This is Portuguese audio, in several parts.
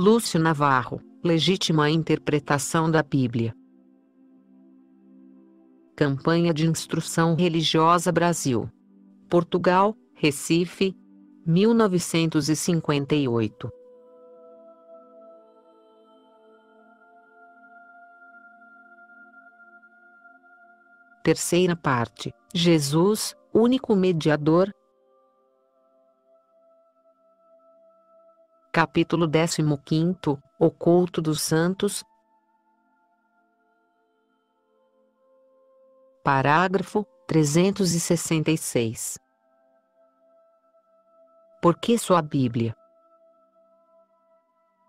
Lúcio Navarro, legítima interpretação da Bíblia. Campanha de Instrução Religiosa Brasil. Portugal, Recife, 1958. Terceira parte. Jesus, único mediador. Capítulo 15. O culto dos santos. Parágrafo 366. Por que só a Bíblia?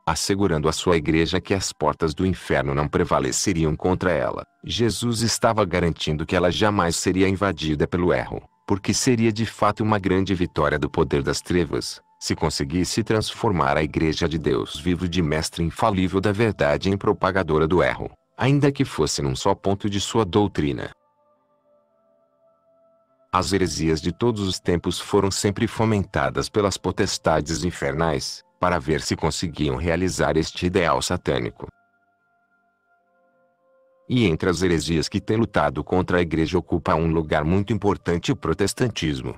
Assegurando à sua igreja que as portas do inferno não prevaleceriam contra ela, Jesus estava garantindo que ela jamais seria invadida pelo erro, porque seria de fato uma grande vitória do poder das trevas, se conseguisse transformar a igreja de Deus vivo de mestre infalível da verdade em propagadora do erro, ainda que fosse num só ponto de sua doutrina. As heresias de todos os tempos foram sempre fomentadas pelas potestades infernais, para ver se conseguiam realizar este ideal satânico. E entre as heresias que têm lutado contra a igreja ocupa um lugar muito importante o protestantismo.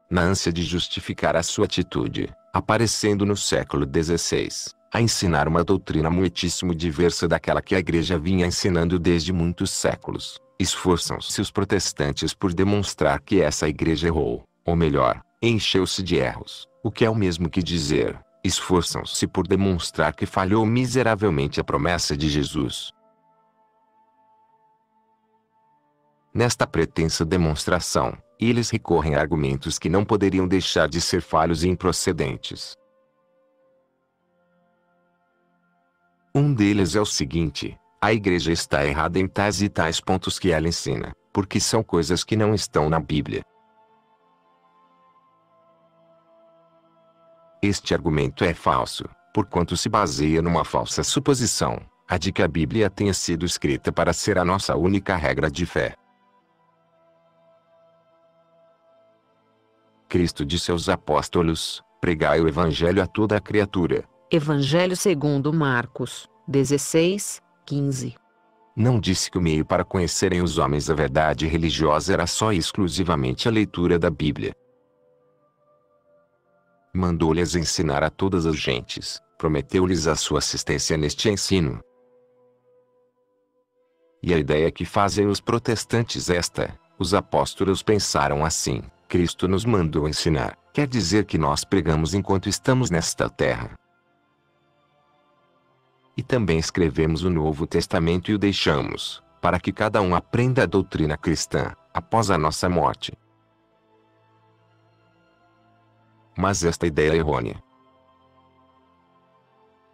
Na ânsia de justificar a sua atitude, aparecendo no século XVI, a ensinar uma doutrina muitíssimo diversa daquela que a igreja vinha ensinando desde muitos séculos, esforçam-se os protestantes por demonstrar que essa igreja errou, ou melhor, encheu-se de erros, o que é o mesmo que dizer, esforçam-se por demonstrar que falhou miseravelmente a promessa de Jesus. Nesta pretensa demonstração, eles recorrem a argumentos que não poderiam deixar de ser falhos e improcedentes. Um deles é o seguinte: a igreja está errada em tais e tais pontos que ela ensina, porque são coisas que não estão na Bíblia. Este argumento é falso, porquanto se baseia numa falsa suposição, a de que a Bíblia tenha sido escrita para ser a nossa única regra de fé. Cristo disse aos apóstolos: pregai o Evangelho a toda a criatura. Evangelho segundo Marcos, 16:15. Não disse que o meio para conhecerem os homens a verdade religiosa era só e exclusivamente a leitura da Bíblia. Mandou-lhes ensinar a todas as gentes, prometeu-lhes a sua assistência neste ensino. E a ideia que fazem os protestantes é esta: os apóstolos pensaram assim: Cristo nos mandou ensinar, quer dizer que nós pregamos enquanto estamos nesta terra. E também escrevemos o Novo Testamento e o deixamos, para que cada um aprenda a doutrina cristã, após a nossa morte. Mas esta ideia é errônea.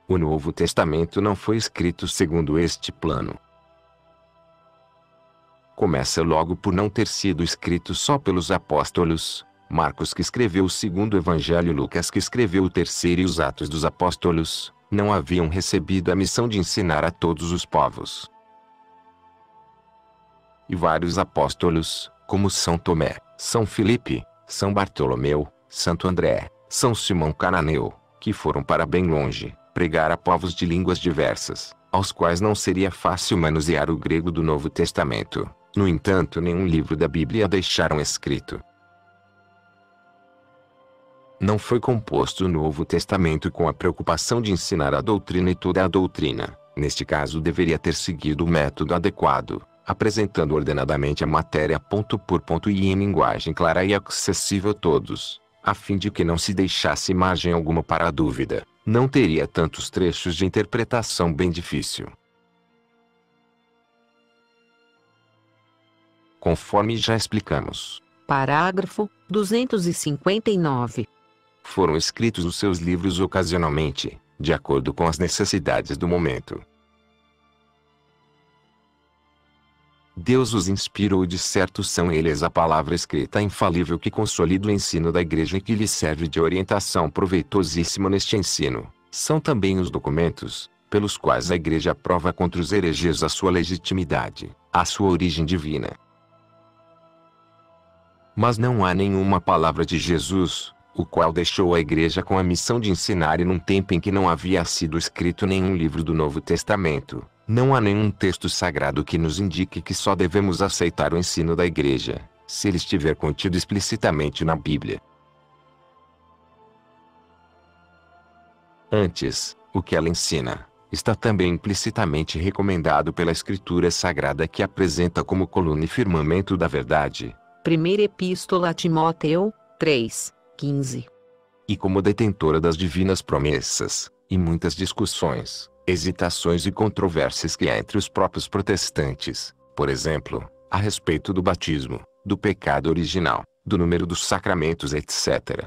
O Novo Testamento não foi escrito segundo este plano. Começa logo por não ter sido escrito só pelos apóstolos, Marcos que escreveu o segundo evangelho, Lucas que escreveu o terceiro e os Atos dos Apóstolos, não haviam recebido a missão de ensinar a todos os povos. E vários apóstolos, como São Tomé, São Filipe, São Bartolomeu, Santo André, São Simão Cananeu, que foram para bem longe, pregar a povos de línguas diversas, aos quais não seria fácil manusear o grego do Novo Testamento. No entanto, nenhum livro da Bíblia deixaram escrito. Não foi composto o Novo Testamento com a preocupação de ensinar a doutrina e toda a doutrina. Neste caso deveria ter seguido o método adequado, apresentando ordenadamente a matéria ponto por ponto e em linguagem clara e acessível a todos, a fim de que não se deixasse margem alguma para a dúvida. Não teria tantos trechos de interpretação bem difícil. Conforme já explicamos. Parágrafo 259. Foram escritos os seus livros ocasionalmente, de acordo com as necessidades do momento. Deus os inspirou e de certo são eles a palavra escrita infalível que consolida o ensino da igreja e que lhe serve de orientação proveitosíssima neste ensino. São também os documentos, pelos quais a igreja prova contra os hereges a sua legitimidade, a sua origem divina. Mas não há nenhuma palavra de Jesus, o qual deixou a igreja com a missão de ensinar e num tempo em que não havia sido escrito nenhum livro do Novo Testamento, não há nenhum texto sagrado que nos indique que só devemos aceitar o ensino da igreja, se ele estiver contido explicitamente na Bíblia. Antes, o que ela ensina, está também implicitamente recomendado pela Escritura Sagrada que apresenta como coluna e firmamento da verdade. Primeira Epístola a Timóteo, 3:15. E como detentora das divinas promessas, e muitas discussões, hesitações e controvérsias que há entre os próprios protestantes, por exemplo, a respeito do batismo, do pecado original, do número dos sacramentos, etc.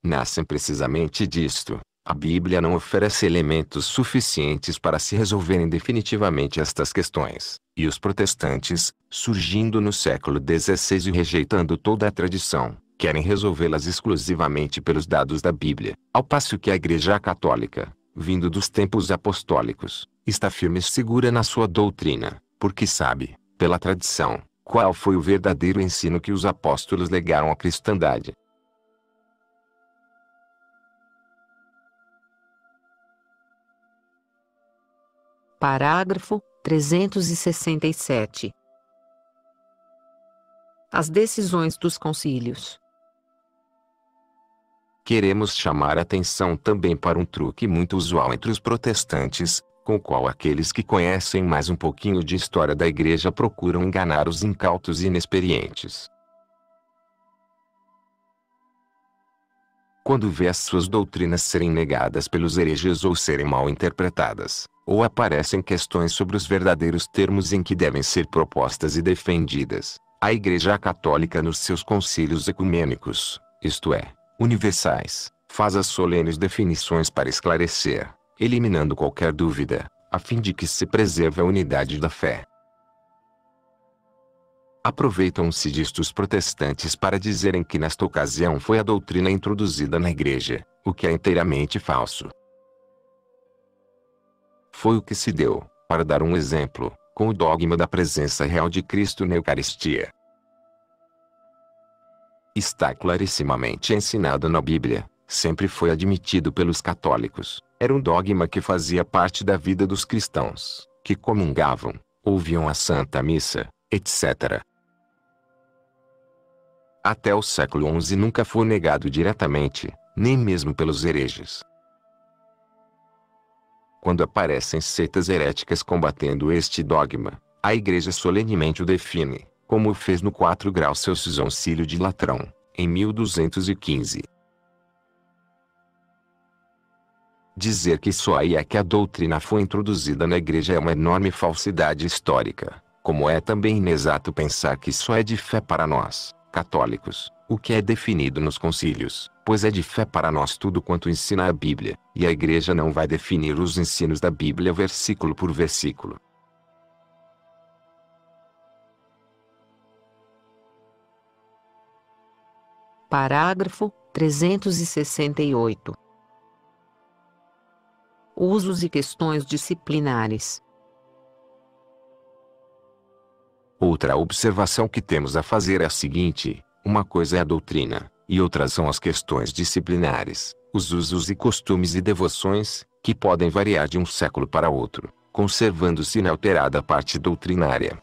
Nascem precisamente disto. A Bíblia não oferece elementos suficientes para se resolverem definitivamente estas questões, e os protestantes, surgindo no século XVI e rejeitando toda a tradição, querem resolvê-las exclusivamente pelos dados da Bíblia, ao passo que a Igreja Católica, vindo dos tempos apostólicos, está firme e segura na sua doutrina, porque sabe, pela tradição, qual foi o verdadeiro ensino que os apóstolos legaram à cristandade. Parágrafo 367. As decisões dos concílios. Queremos chamar a atenção também para um truque muito usual entre os protestantes, com o qual aqueles que conhecem mais um pouquinho de história da Igreja procuram enganar os incautos e inexperientes. Quando vê as suas doutrinas serem negadas pelos hereges ou serem mal interpretadas, ou aparecem questões sobre os verdadeiros termos em que devem ser propostas e defendidas, a Igreja Católica nos seus concílios ecumênicos, isto é, universais, faz as solenes definições para esclarecer, eliminando qualquer dúvida, a fim de que se preserve a unidade da fé. Aproveitam-se disto os protestantes para dizerem que nesta ocasião foi a doutrina introduzida na Igreja, o que é inteiramente falso. Foi o que se deu, para dar um exemplo, com o dogma da presença real de Cristo na Eucaristia. Está clarissimamente ensinado na Bíblia, sempre foi admitido pelos católicos, era um dogma que fazia parte da vida dos cristãos, que comungavam, ouviam a Santa Missa, etc. Até o século XI nunca foi negado diretamente, nem mesmo pelos hereges. Quando aparecem seitas heréticas combatendo este dogma, a Igreja solenemente o define, como o fez no 4 graus Celsius Concílio de Latrão, em 1215. Dizer que só aí é que a doutrina foi introduzida na Igreja é uma enorme falsidade histórica, como é também inexato pensar que só é de fé para nós, católicos, o que é definido nos concílios, pois é de fé para nós tudo quanto ensina a Bíblia, e a Igreja não vai definir os ensinos da Bíblia versículo por versículo. Parágrafo 368. Usos e questões disciplinares. Outra observação que temos a fazer é a seguinte: uma coisa é a doutrina, e outras são as questões disciplinares, os usos e costumes e devoções, que podem variar de um século para outro, conservando-se inalterada a parte doutrinária.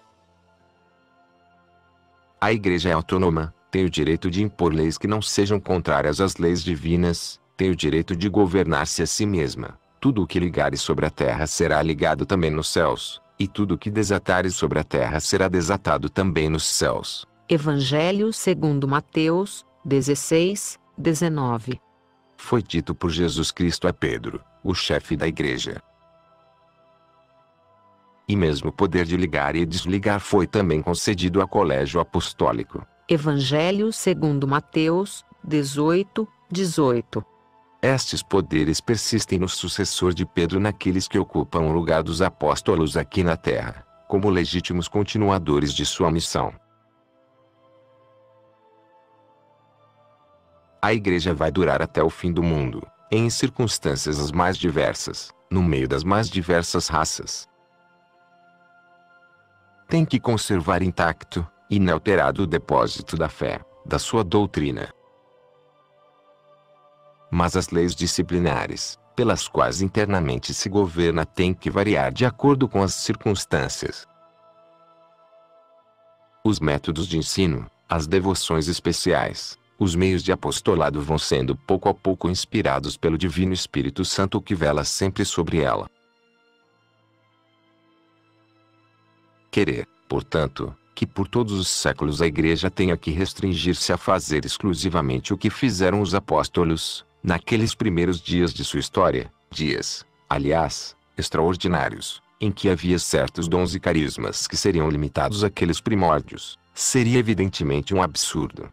A Igreja é autônoma, tem o direito de impor leis que não sejam contrárias às leis divinas, tem o direito de governar-se a si mesma. Tudo o que ligares sobre a terra será ligado também nos céus, e tudo o que desatares sobre a terra será desatado também nos céus. Evangelho segundo Mateus, 16:19. Foi dito por Jesus Cristo a Pedro, o chefe da Igreja. E mesmo o poder de ligar e desligar foi também concedido ao colégio apostólico. Evangelho segundo Mateus, 18:18. Estes poderes persistem no sucessor de Pedro naqueles que ocupam o lugar dos apóstolos aqui na terra, como legítimos continuadores de sua missão. A Igreja vai durar até o fim do mundo, em circunstâncias as mais diversas, no meio das mais diversas raças. Tem que conservar intacto, inalterado o depósito da fé, da sua doutrina. Mas as leis disciplinares, pelas quais internamente se governa, têm que variar de acordo com as circunstâncias. Os métodos de ensino, as devoções especiais, os meios de apostolado vão sendo pouco a pouco inspirados pelo Divino Espírito Santo que vela sempre sobre ela. Querer, portanto, que por todos os séculos a Igreja tenha que restringir-se a fazer exclusivamente o que fizeram os apóstolos, naqueles primeiros dias de sua história, dias, aliás, extraordinários, em que havia certos dons e carismas que seriam limitados àqueles primórdios, seria evidentemente um absurdo.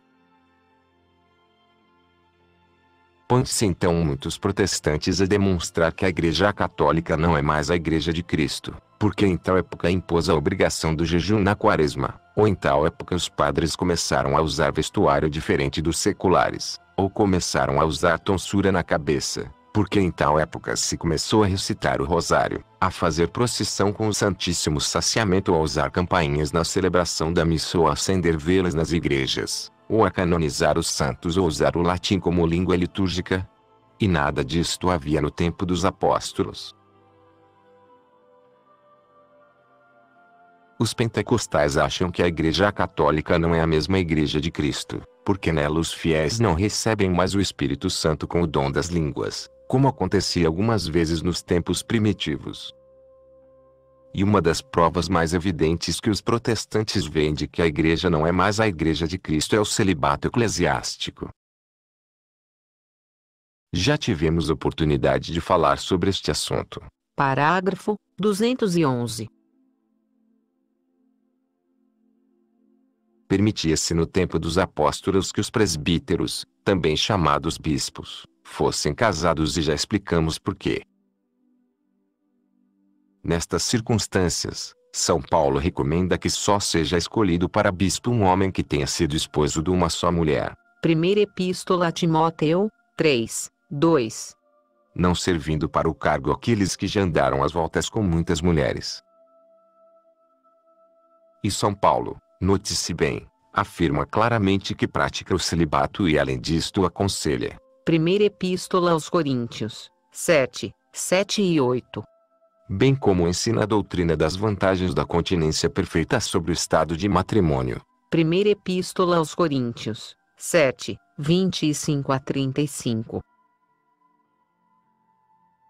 Põe-se então muitos protestantes a demonstrar que a Igreja Católica não é mais a Igreja de Cristo, porque em tal época impôs a obrigação do jejum na Quaresma, ou em tal época os padres começaram a usar vestuário diferente dos seculares, ou começaram a usar tonsura na cabeça, porque em tal época se começou a recitar o rosário, a fazer procissão com o Santíssimo Saciamento, ou a usar campainhas na celebração da missa, ou a acender velas nas igrejas, ou a canonizar os santos, ou usar o latim como língua litúrgica. E nada disto havia no tempo dos apóstolos. Os pentecostais acham que a Igreja Católica não é a mesma Igreja de Cristo, porque nela os fiéis não recebem mais o Espírito Santo com o dom das línguas, como acontecia algumas vezes nos tempos primitivos. E uma das provas mais evidentes que os protestantes veem de que a Igreja não é mais a Igreja de Cristo é o celibato eclesiástico. Já tivemos oportunidade de falar sobre este assunto. Parágrafo 211. Permitia-se no tempo dos apóstolos que os presbíteros, também chamados bispos, fossem casados, e já explicamos por quê. Nestas circunstâncias, São Paulo recomenda que só seja escolhido para bispo um homem que tenha sido esposo de uma só mulher. Primeira Epístola a Timóteo 3:2. Não servindo para o cargo aqueles que já andaram às voltas com muitas mulheres. E São Paulo, note-se bem, afirma claramente que pratica o celibato e além disto aconselha. Primeira Epístola aos Coríntios 7:7 e 8. Bem como ensina a doutrina das vantagens da continência perfeita sobre o estado de matrimônio. Primeira Epístola aos Coríntios 7:25 a 35.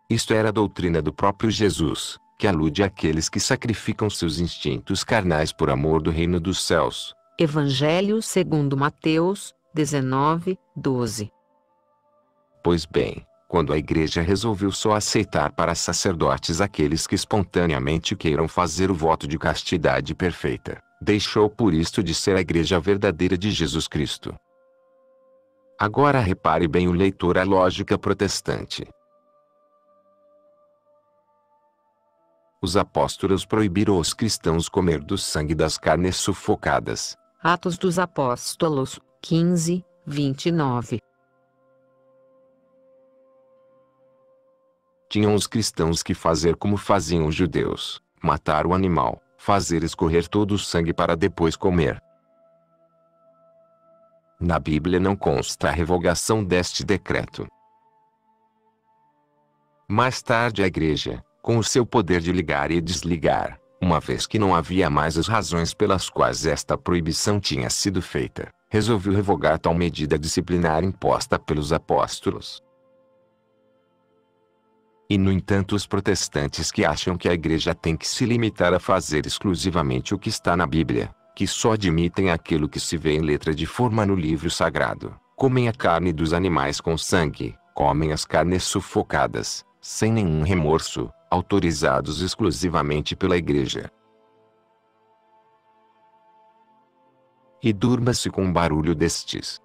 Isto era a doutrina do próprio Jesus, que alude àqueles que sacrificam seus instintos carnais por amor do reino dos céus. Evangelho segundo Mateus 19:12. Pois bem, quando a Igreja resolveu só aceitar para sacerdotes aqueles que espontaneamente queiram fazer o voto de castidade perfeita, deixou por isto de ser a Igreja verdadeira de Jesus Cristo. Agora repare bem o leitor a lógica protestante. Os apóstolos proibiram aos cristãos comer do sangue das carnes sufocadas. Atos dos Apóstolos 15:29. Tinham os cristãos que fazer como faziam os judeus, matar o animal, fazer escorrer todo o sangue para depois comer. Na Bíblia não consta a revogação deste decreto. Mais tarde a Igreja, com o seu poder de ligar e desligar, uma vez que não havia mais as razões pelas quais esta proibição tinha sido feita, resolveu revogar tal medida disciplinar imposta pelos apóstolos. E no entanto os protestantes que acham que a Igreja tem que se limitar a fazer exclusivamente o que está na Bíblia, que só admitem aquilo que se vê em letra de forma no livro sagrado, comem a carne dos animais com sangue, comem as carnes sufocadas, sem nenhum remorso, autorizados exclusivamente pela Igreja. E durma-se com o barulho destes.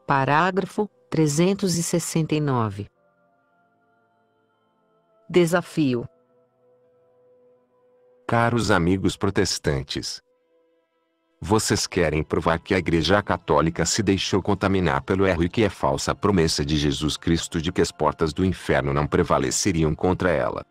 Parágrafo 369. Desafio. Caros amigos protestantes, vocês querem provar que a Igreja Católica se deixou contaminar pelo erro e que é falsa a promessa de Jesus Cristo de que as portas do inferno não prevaleceriam contra ela.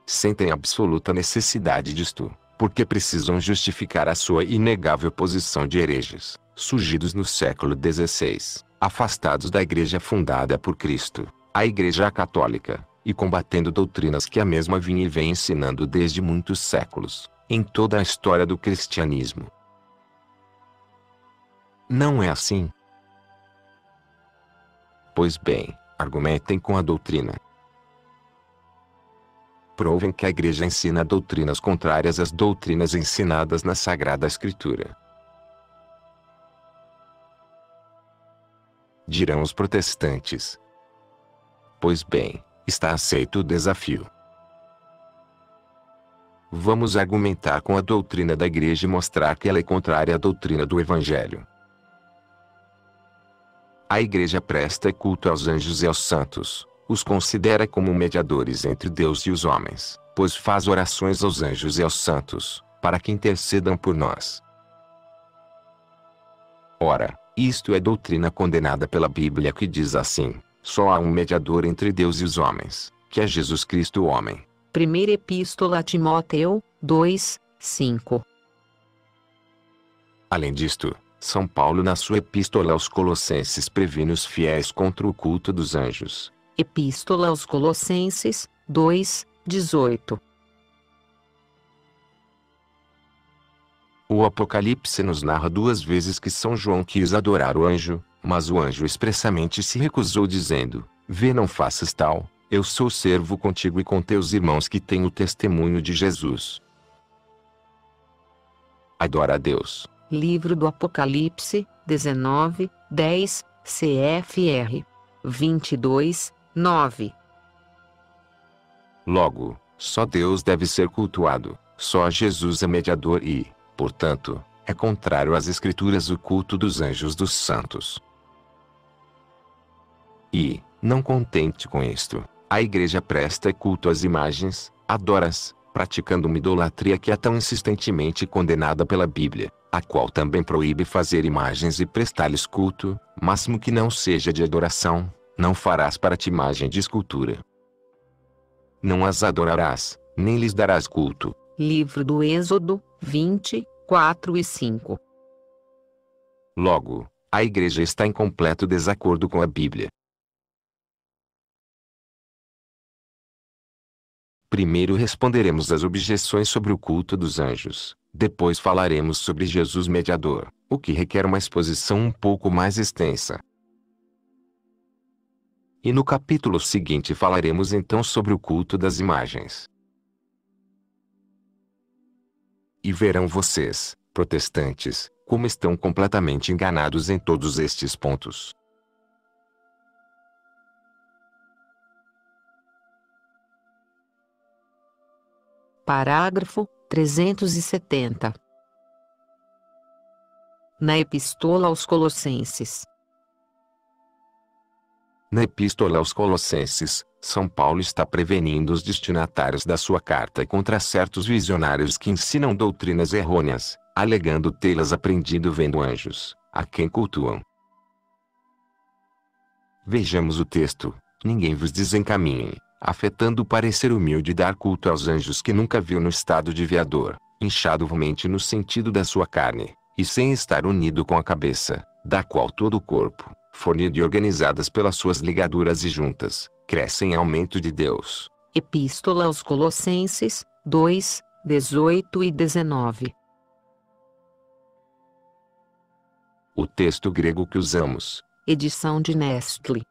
Sentem absoluta necessidade disto, porque precisam justificar a sua inegável posição de hereges, surgidos no século XVI, afastados da igreja fundada por Cristo, a Igreja Católica, e combatendo doutrinas que a mesma vinha e vem ensinando desde muitos séculos, em toda a história do cristianismo. Não é assim? Pois bem, argumentem com a doutrina. Provem que a igreja ensina doutrinas contrárias às doutrinas ensinadas na Sagrada Escritura. Dirão os protestantes. Pois bem, está aceito o desafio. Vamos argumentar com a doutrina da igreja e mostrar que ela é contrária à doutrina do Evangelho. A igreja presta culto aos anjos e aos santos, os considera como mediadores entre Deus e os homens, pois faz orações aos anjos e aos santos, para que intercedam por nós. Ora, isto é doutrina condenada pela Bíblia, que diz assim: só há um mediador entre Deus e os homens, que é Jesus Cristo o homem. Primeira Epístola a Timóteo, 2, 5. Além disto, São Paulo na sua Epístola aos Colossenses previne os fiéis contra o culto dos anjos. Epístola aos Colossenses, 2, 18. O Apocalipse nos narra duas vezes que São João quis adorar o anjo, mas o anjo expressamente se recusou, dizendo: vê, não faças tal, eu sou servo contigo e com teus irmãos que têm o testemunho de Jesus. Adora a Deus. Livro do Apocalipse, 19, 10, CFR 22, 9. Logo, só Deus deve ser cultuado, só Jesus é mediador e, portanto, é contrário às Escrituras o culto dos anjos dos santos. E, não contente com isto, a igreja presta culto às imagens, adora-as, praticando uma idolatria que é tão insistentemente condenada pela Bíblia, a qual também proíbe fazer imagens e prestar-lhes culto, máximo que não seja de adoração, não farás para ti imagem de escultura. Não as adorarás, nem lhes darás culto. Livro do Êxodo, 20, 4 e 5. Logo, a igreja está em completo desacordo com a Bíblia. Primeiro responderemos às objeções sobre o culto dos anjos, depois falaremos sobre Jesus mediador, o que requer uma exposição um pouco mais extensa. E no capítulo seguinte falaremos então sobre o culto das imagens. E verão vocês, protestantes, como estão completamente enganados em todos estes pontos. Parágrafo 370. Na Epístola aos Colossenses. Na Epístola aos Colossenses, São Paulo está prevenindo os destinatários da sua carta contra certos visionários que ensinam doutrinas errôneas, alegando tê-las aprendido vendo anjos, a quem cultuam. Vejamos o texto: ninguém vos desencaminhe, afetando o parecer humilde dar culto aos anjos que nunca viu no estado de viador, inchado vilmente no sentido da sua carne, e sem estar unido com a cabeça, da qual todo o corpo, fornido e organizadas pelas suas ligaduras e juntas, cresce em aumento de Deus. Epístola aos Colossenses, 2, 18 e 19. O texto grego que usamos, Edição de Nestle.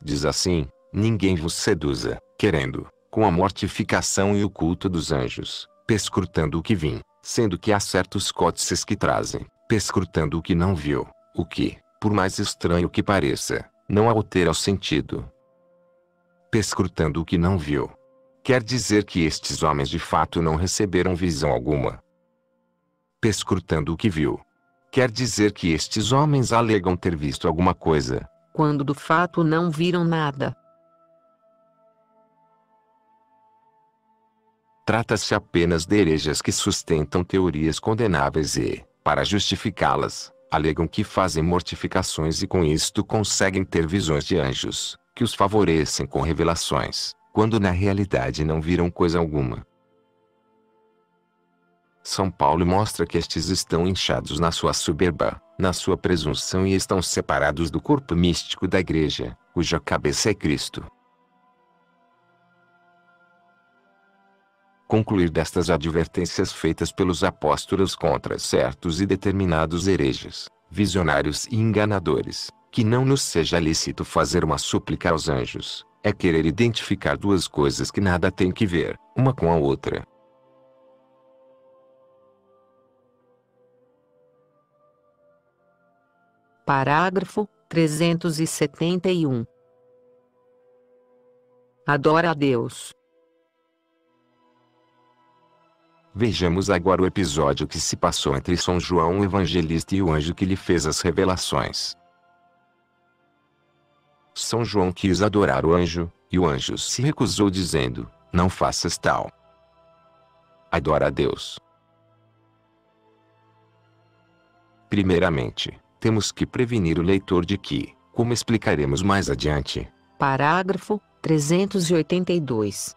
diz assim: ninguém vos seduza, querendo, com a mortificação e o culto dos anjos, perscrutando o que vim, sendo que há certos códices que trazem, perscrutando o que não viu, o que, por mais estranho que pareça, não altera o sentido. Perscrutando o que não viu. Quer dizer que estes homens de fato não receberam visão alguma. Perscrutando o que viu. Quer dizer que estes homens alegam ter visto alguma coisa, quando do fato não viram nada. Trata-se apenas de hereges que sustentam teorias condenáveis e, para justificá-las, alegam que fazem mortificações e com isto conseguem ter visões de anjos, que os favorecem com revelações, quando na realidade não viram coisa alguma. São Paulo mostra que estes estão inchados na sua soberba, na sua presunção e estão separados do corpo místico da igreja, cuja cabeça é Cristo. Concluir destas advertências feitas pelos apóstolos contra certos e determinados hereges, visionários e enganadores, que não nos seja lícito fazer uma súplica aos anjos, é querer identificar duas coisas que nada têm que ver, uma com a outra. Parágrafo 371. Adora a Deus. Vejamos agora o episódio que se passou entre São João o Evangelista e o anjo que lhe fez as revelações. São João quis adorar o anjo, e o anjo se recusou dizendo, não faças tal. Adora a Deus. Primeiramente, temos que prevenir o leitor de que, como explicaremos mais adiante, Parágrafo 382.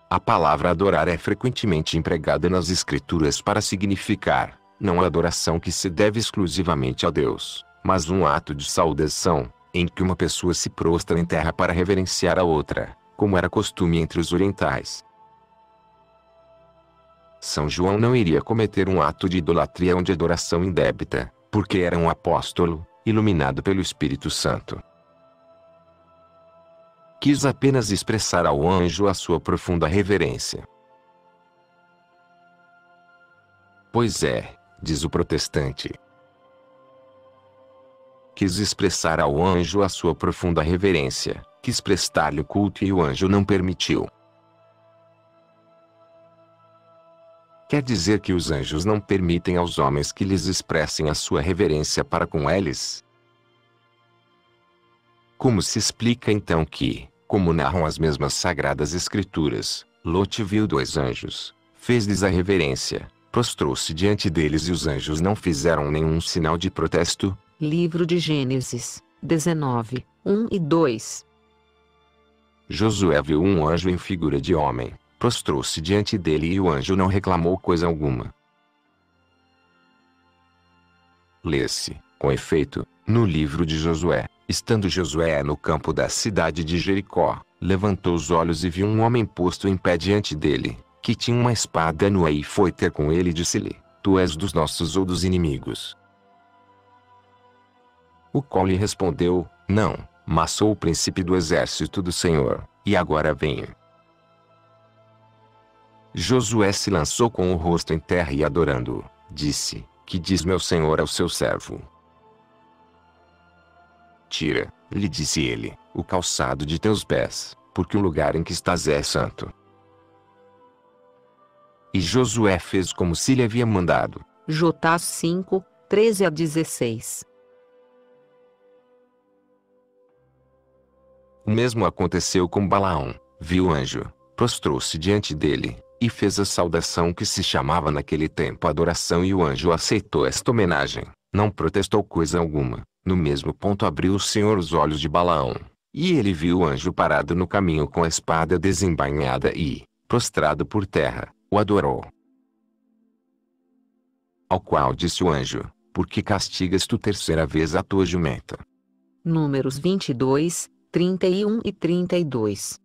a palavra adorar é frequentemente empregada nas Escrituras para significar, não a adoração que se deve exclusivamente a Deus, mas um ato de saudação, em que uma pessoa se prostra em terra para reverenciar a outra, como era costume entre os orientais. São João não iria cometer um ato de idolatria ou de adoração indébita, porque era um apóstolo, iluminado pelo Espírito Santo. Quis apenas expressar ao anjo a sua profunda reverência. Pois é, diz o protestante. Quis expressar ao anjo a sua profunda reverência, quis prestar-lhe o culto e o anjo não permitiu. Quer dizer que os anjos não permitem aos homens que lhes expressem a sua reverência para com eles? Como se explica então que, como narram as mesmas sagradas escrituras, Lote viu dois anjos, fez-lhes a reverência, prostrou-se diante deles e os anjos não fizeram nenhum sinal de protesto? Livro de Gênesis 19, 1 e 2. Josué viu um anjo em figura de homem, prostrou-se diante dele e o anjo não reclamou coisa alguma. Lê-se, com efeito, no livro de Josué, estando Josué no campo da cidade de Jericó, levantou os olhos e viu um homem posto em pé diante dele, que tinha uma espada nua e foi ter com ele e disse-lhe, tu és dos nossos ou dos inimigos? O qual lhe respondeu, não, mas sou o príncipe do exército do Senhor, e agora venho. Josué se lançou com o rosto em terra e adorando-o, disse, que diz meu senhor ao seu servo? Tira, lhe disse ele, o calçado de teus pés, porque o lugar em que estás é santo. E Josué fez como se lhe havia mandado. Jotás 5, 13 a 16. O mesmo aconteceu com Balaão, viu o anjo, prostrou-se diante dele, e fez a saudação que se chamava naquele tempo adoração e o anjo aceitou esta homenagem, não protestou coisa alguma. No mesmo ponto abriu o Senhor os olhos de Balaão, e ele viu o anjo parado no caminho com a espada desembainhada e, prostrado por terra, o adorou. Ao qual disse o anjo, por que castigas tu terceira vez a tua jumenta? Números 22, 31 e 32.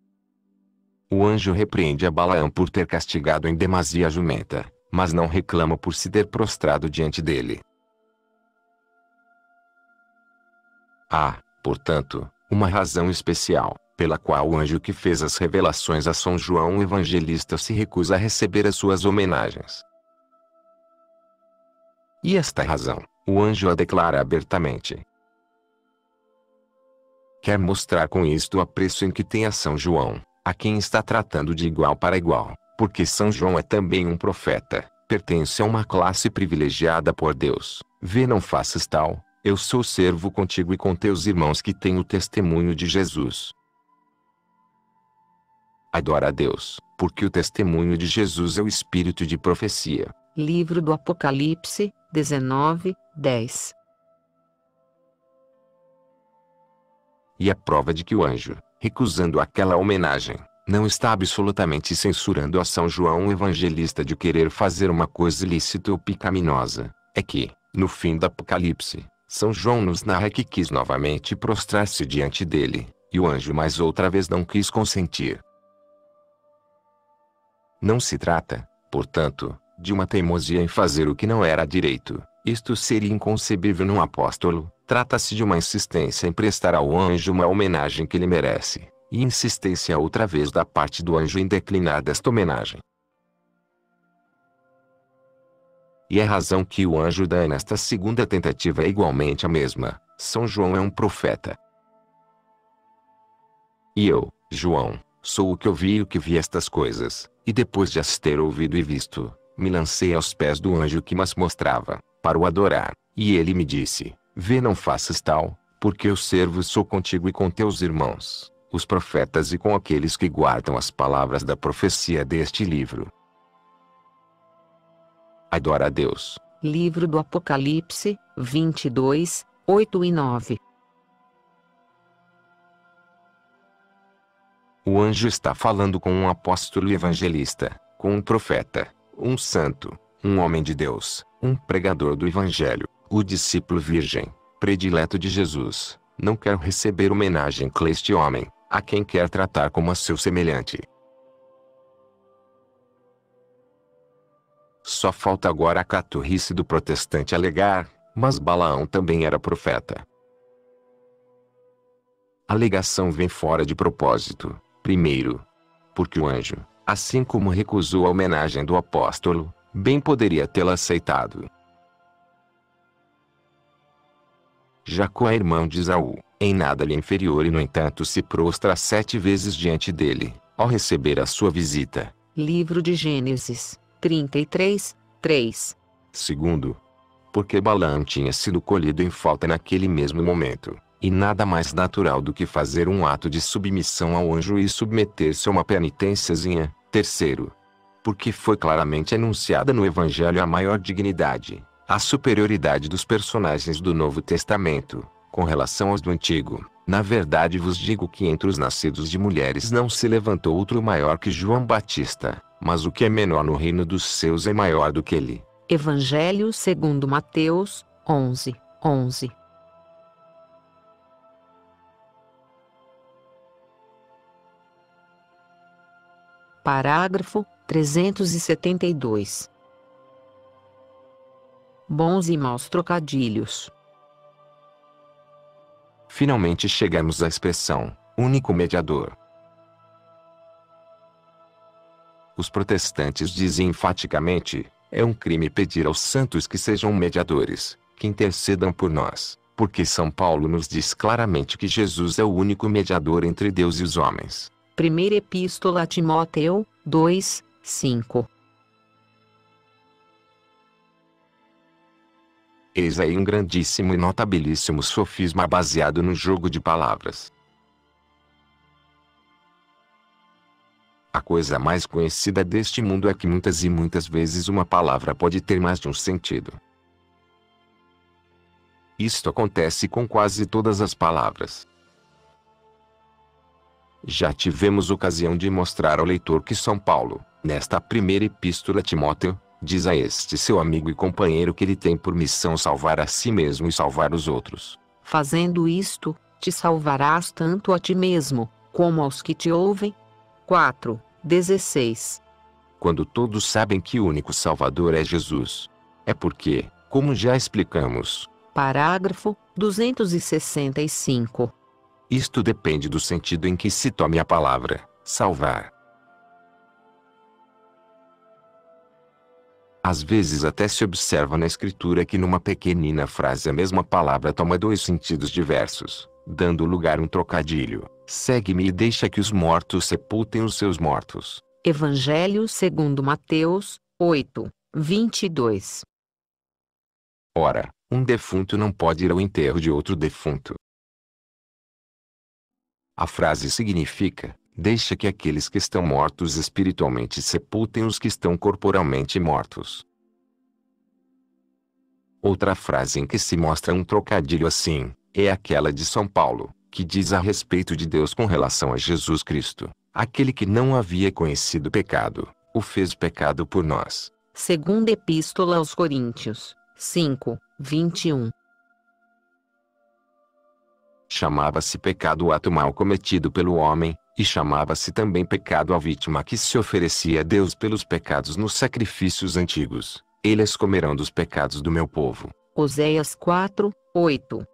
O anjo repreende a Balaão por ter castigado em demasia a jumenta, mas não reclama por se ter prostrado diante dele. Há, portanto, uma razão especial, pela qual o anjo que fez as revelações a São João o Evangelista se recusa a receber as suas homenagens. E esta razão, o anjo a declara abertamente. Quer mostrar com isto o apreço em que tem a São João, a quem está tratando de igual para igual, porque São João é também um profeta, pertence a uma classe privilegiada por Deus. Vê, não faças tal. Eu sou servo contigo e com teus irmãos que têm o testemunho de Jesus. Adora a Deus, porque o testemunho de Jesus é o espírito de profecia. Livro do Apocalipse 19, 10. E a prova de que o anjo, recusando aquela homenagem, não está absolutamente censurando a São João Evangelista de querer fazer uma coisa ilícita ou pecaminosa. É que, no fim do Apocalipse, São João nos narra que quis novamente prostrar-se diante dele, e o anjo mais outra vez não quis consentir. Não se trata, portanto, de uma teimosia em fazer o que não era direito. Isto seria inconcebível num apóstolo. Trata-se de uma insistência em prestar ao anjo uma homenagem que ele merece, e insistência outra vez da parte do anjo em declinar desta homenagem. E a razão que o anjo dá nesta segunda tentativa é igualmente a mesma: São João é um profeta. E eu, João, sou o que ouvi e o que vi estas coisas, e depois de as ter ouvido e visto, me lancei aos pés do anjo que mas mostrava, para o adorar, e ele me disse: Vê, não faças tal, porque eu servo sou contigo e com teus irmãos, os profetas, e com aqueles que guardam as palavras da profecia deste livro. Adora a Deus. Livro do Apocalipse, 22, 8 e 9. O anjo está falando com um apóstolo e evangelista, com um profeta, um santo, um homem de Deus, um pregador do evangelho. O discípulo virgem, predileto de Jesus, não quer receber homenagem deste homem, a quem quer tratar como a seu semelhante. Só falta agora a caturrice do protestante alegar, mas Balaão também era profeta. A alegação vem fora de propósito. Primeiro, porque o anjo, assim como recusou a homenagem do apóstolo, bem poderia tê-la aceitado. Jacó é irmão de Esaú, em nada lhe inferior, e no entanto se prostra 7 vezes diante dele, ao receber a sua visita. Livro de Gênesis, 33, 3. Segundo, porque Balaão tinha sido colhido em falta naquele mesmo momento, e nada mais natural do que fazer um ato de submissão ao anjo e submeter-se a uma penitênciazinha. Terceiro, porque foi claramente anunciada no Evangelho a maior dignidade, a superioridade dos personagens do Novo Testamento, com relação aos do Antigo. Na verdade vos digo que entre os nascidos de mulheres não se levantou outro maior que João Batista, mas o que é menor no reino dos céus é maior do que ele. Evangelho segundo Mateus, 11, 11. Parágrafo 372. Bons e maus trocadilhos. Finalmente chegamos à expressão, único mediador. Os protestantes dizem enfaticamente, é um crime pedir aos santos que sejam mediadores, que intercedam por nós, porque São Paulo nos diz claramente que Jesus é o único mediador entre Deus e os homens. Primeira Epístola a Timóteo, 2, 5. Eis aí um grandíssimo e notabilíssimo sofisma baseado no jogo de palavras. A coisa mais conhecida deste mundo é que muitas e muitas vezes uma palavra pode ter mais de um sentido. Isto acontece com quase todas as palavras. Já tivemos ocasião de mostrar ao leitor que São Paulo, nesta primeira epístola a Timóteo, diz a este seu amigo e companheiro que ele tem por missão salvar a si mesmo e salvar os outros. Fazendo isto, te salvarás tanto a ti mesmo, como aos que te ouvem. 4, 16. Quando todos sabem que o único Salvador é Jesus, é porque, como já explicamos, Parágrafo 265. Isto depende do sentido em que se tome a palavra, salvar. Às vezes até se observa na escritura que numa pequenina frase a mesma palavra toma 2 sentidos diversos, dando lugar a um trocadilho. Segue-me e deixa que os mortos sepultem os seus mortos. Evangelho segundo Mateus, 8, 22. Ora, um defunto não pode ir ao enterro de outro defunto. A frase significa, deixa que aqueles que estão mortos espiritualmente sepultem os que estão corporalmente mortos. Outra frase em que se mostra um trocadilho assim, é aquela de São Paulo, que diz a respeito de Deus com relação a Jesus Cristo, Aquele que não havia conhecido pecado, o fez pecado por nós. Segunda Epístola aos Coríntios, 5, 21. Chamava-se pecado o ato mal cometido pelo homem, e chamava-se também pecado a vítima que se oferecia a Deus pelos pecados nos sacrifícios antigos. Eles comerão dos pecados do meu povo. Oséias 4, 8.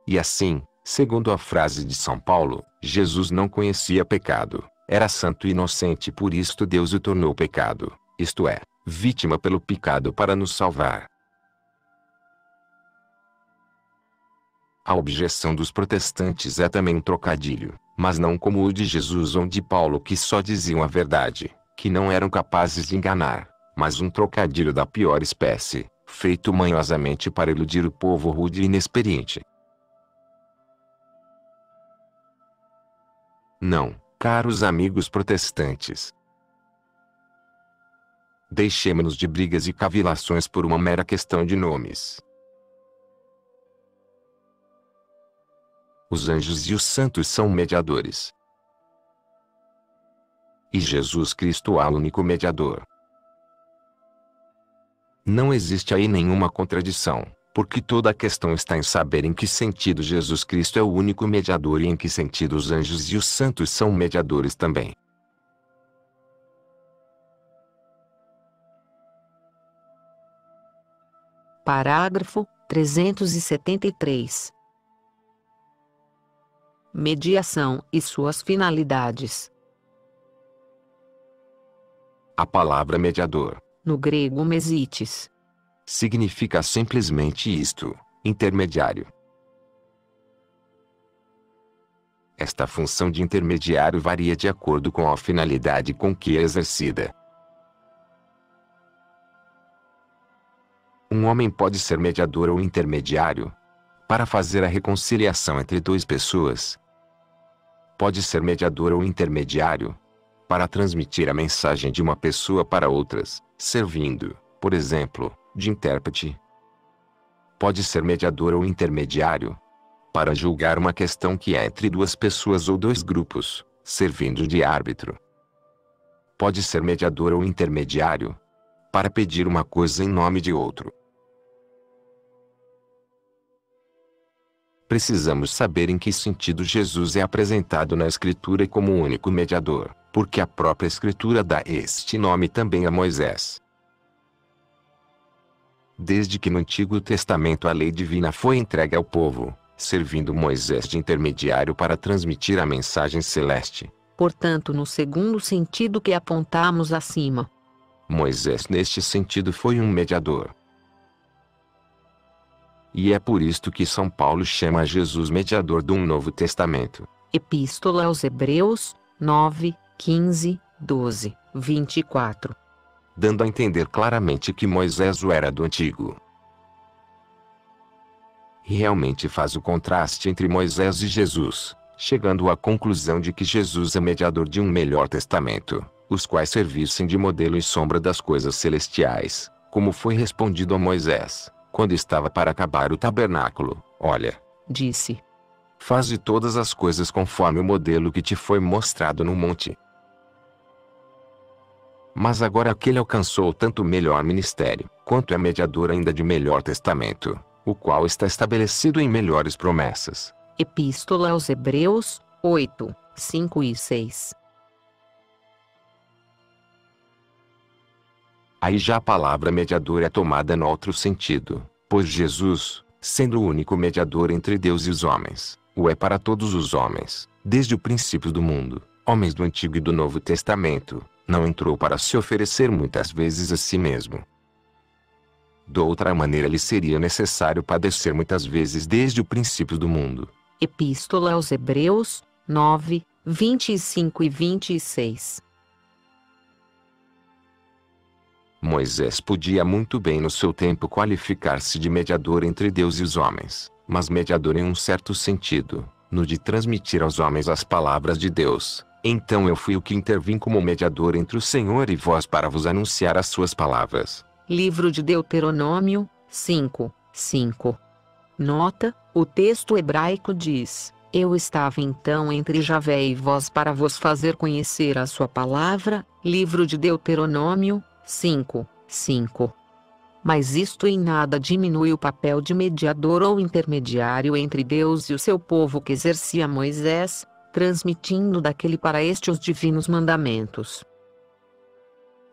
E assim, segundo a frase de São Paulo, Jesus não conhecia pecado, era santo e inocente, por isto Deus o tornou pecado, isto é, vítima pelo pecado para nos salvar. A objeção dos protestantes é também um trocadilho, mas não como o de Jesus ou de Paulo, que só diziam a verdade, que não eram capazes de enganar, mas um trocadilho da pior espécie, feito manhosamente para iludir o povo rude e inexperiente. Não, caros amigos protestantes. Deixemo-nos de brigas e cavilações por uma mera questão de nomes. Os anjos e os santos são mediadores. E Jesus Cristo é o único mediador. Não existe aí nenhuma contradição, porque toda a questão está em saber em que sentido Jesus Cristo é o único mediador e em que sentido os anjos e os santos são mediadores também. Parágrafo 373. Mediação e suas finalidades. A palavra mediador, no grego mesites, significa simplesmente isto: intermediário. Esta função de intermediário varia de acordo com a finalidade com que é exercida. Um homem pode ser mediador ou intermediário para fazer a reconciliação entre duas pessoas. Pode ser mediador ou intermediário para transmitir a mensagem de uma pessoa para outras, servindo, por exemplo, de intérprete. Pode ser mediador ou intermediário para julgar uma questão que é entre duas pessoas ou dois grupos, servindo de árbitro. Pode ser mediador ou intermediário para pedir uma coisa em nome de outro. Precisamos saber em que sentido Jesus é apresentado na Escritura como o único mediador, porque a própria Escritura dá este nome também a Moisés. Desde que no Antigo Testamento a lei divina foi entregue ao povo, servindo Moisés de intermediário para transmitir a mensagem celeste. Portanto, no segundo sentido que apontamos acima, Moisés neste sentido foi um mediador. E é por isto que São Paulo chama Jesus mediador do Novo Testamento. Epístola aos Hebreus, 9, 15, 12, 24. Dando a entender claramente que Moisés o era do Antigo. E realmente faz o contraste entre Moisés e Jesus, chegando à conclusão de que Jesus é mediador de um melhor testamento, os quais servissem de modelo e sombra das coisas celestiais, como foi respondido a Moisés, quando estava para acabar o tabernáculo: olha, disse, faze todas as coisas conforme o modelo que te foi mostrado no monte. Mas agora aquele alcançou tanto melhor ministério, quanto é mediador ainda de melhor testamento, o qual está estabelecido em melhores promessas. Epístola aos Hebreus, 8, 5 e 6. Aí já a palavra mediador é tomada no outro sentido, pois Jesus, sendo o único mediador entre Deus e os homens, o é para todos os homens, desde o princípio do mundo, homens do Antigo e do Novo Testamento, não entrou para se oferecer muitas vezes a si mesmo. De outra maneira lhe seria necessário padecer muitas vezes desde o princípio do mundo. Epístola aos Hebreus, 9, 25 e 26. Moisés podia muito bem no seu tempo qualificar-se de mediador entre Deus e os homens, mas mediador em um certo sentido, no de transmitir aos homens as palavras de Deus. Então eu fui o que intervim como mediador entre o Senhor e vós para vos anunciar as suas palavras. Livro de Deuteronômio, 5, 5. Nota: o texto hebraico diz: Eu estava então entre Javé e vós para vos fazer conhecer a sua palavra. Livro de Deuteronômio, 5:5. Mas isto em nada diminui o papel de mediador ou intermediário entre Deus e o seu povo que exercia Moisés, transmitindo daquele para este os divinos mandamentos.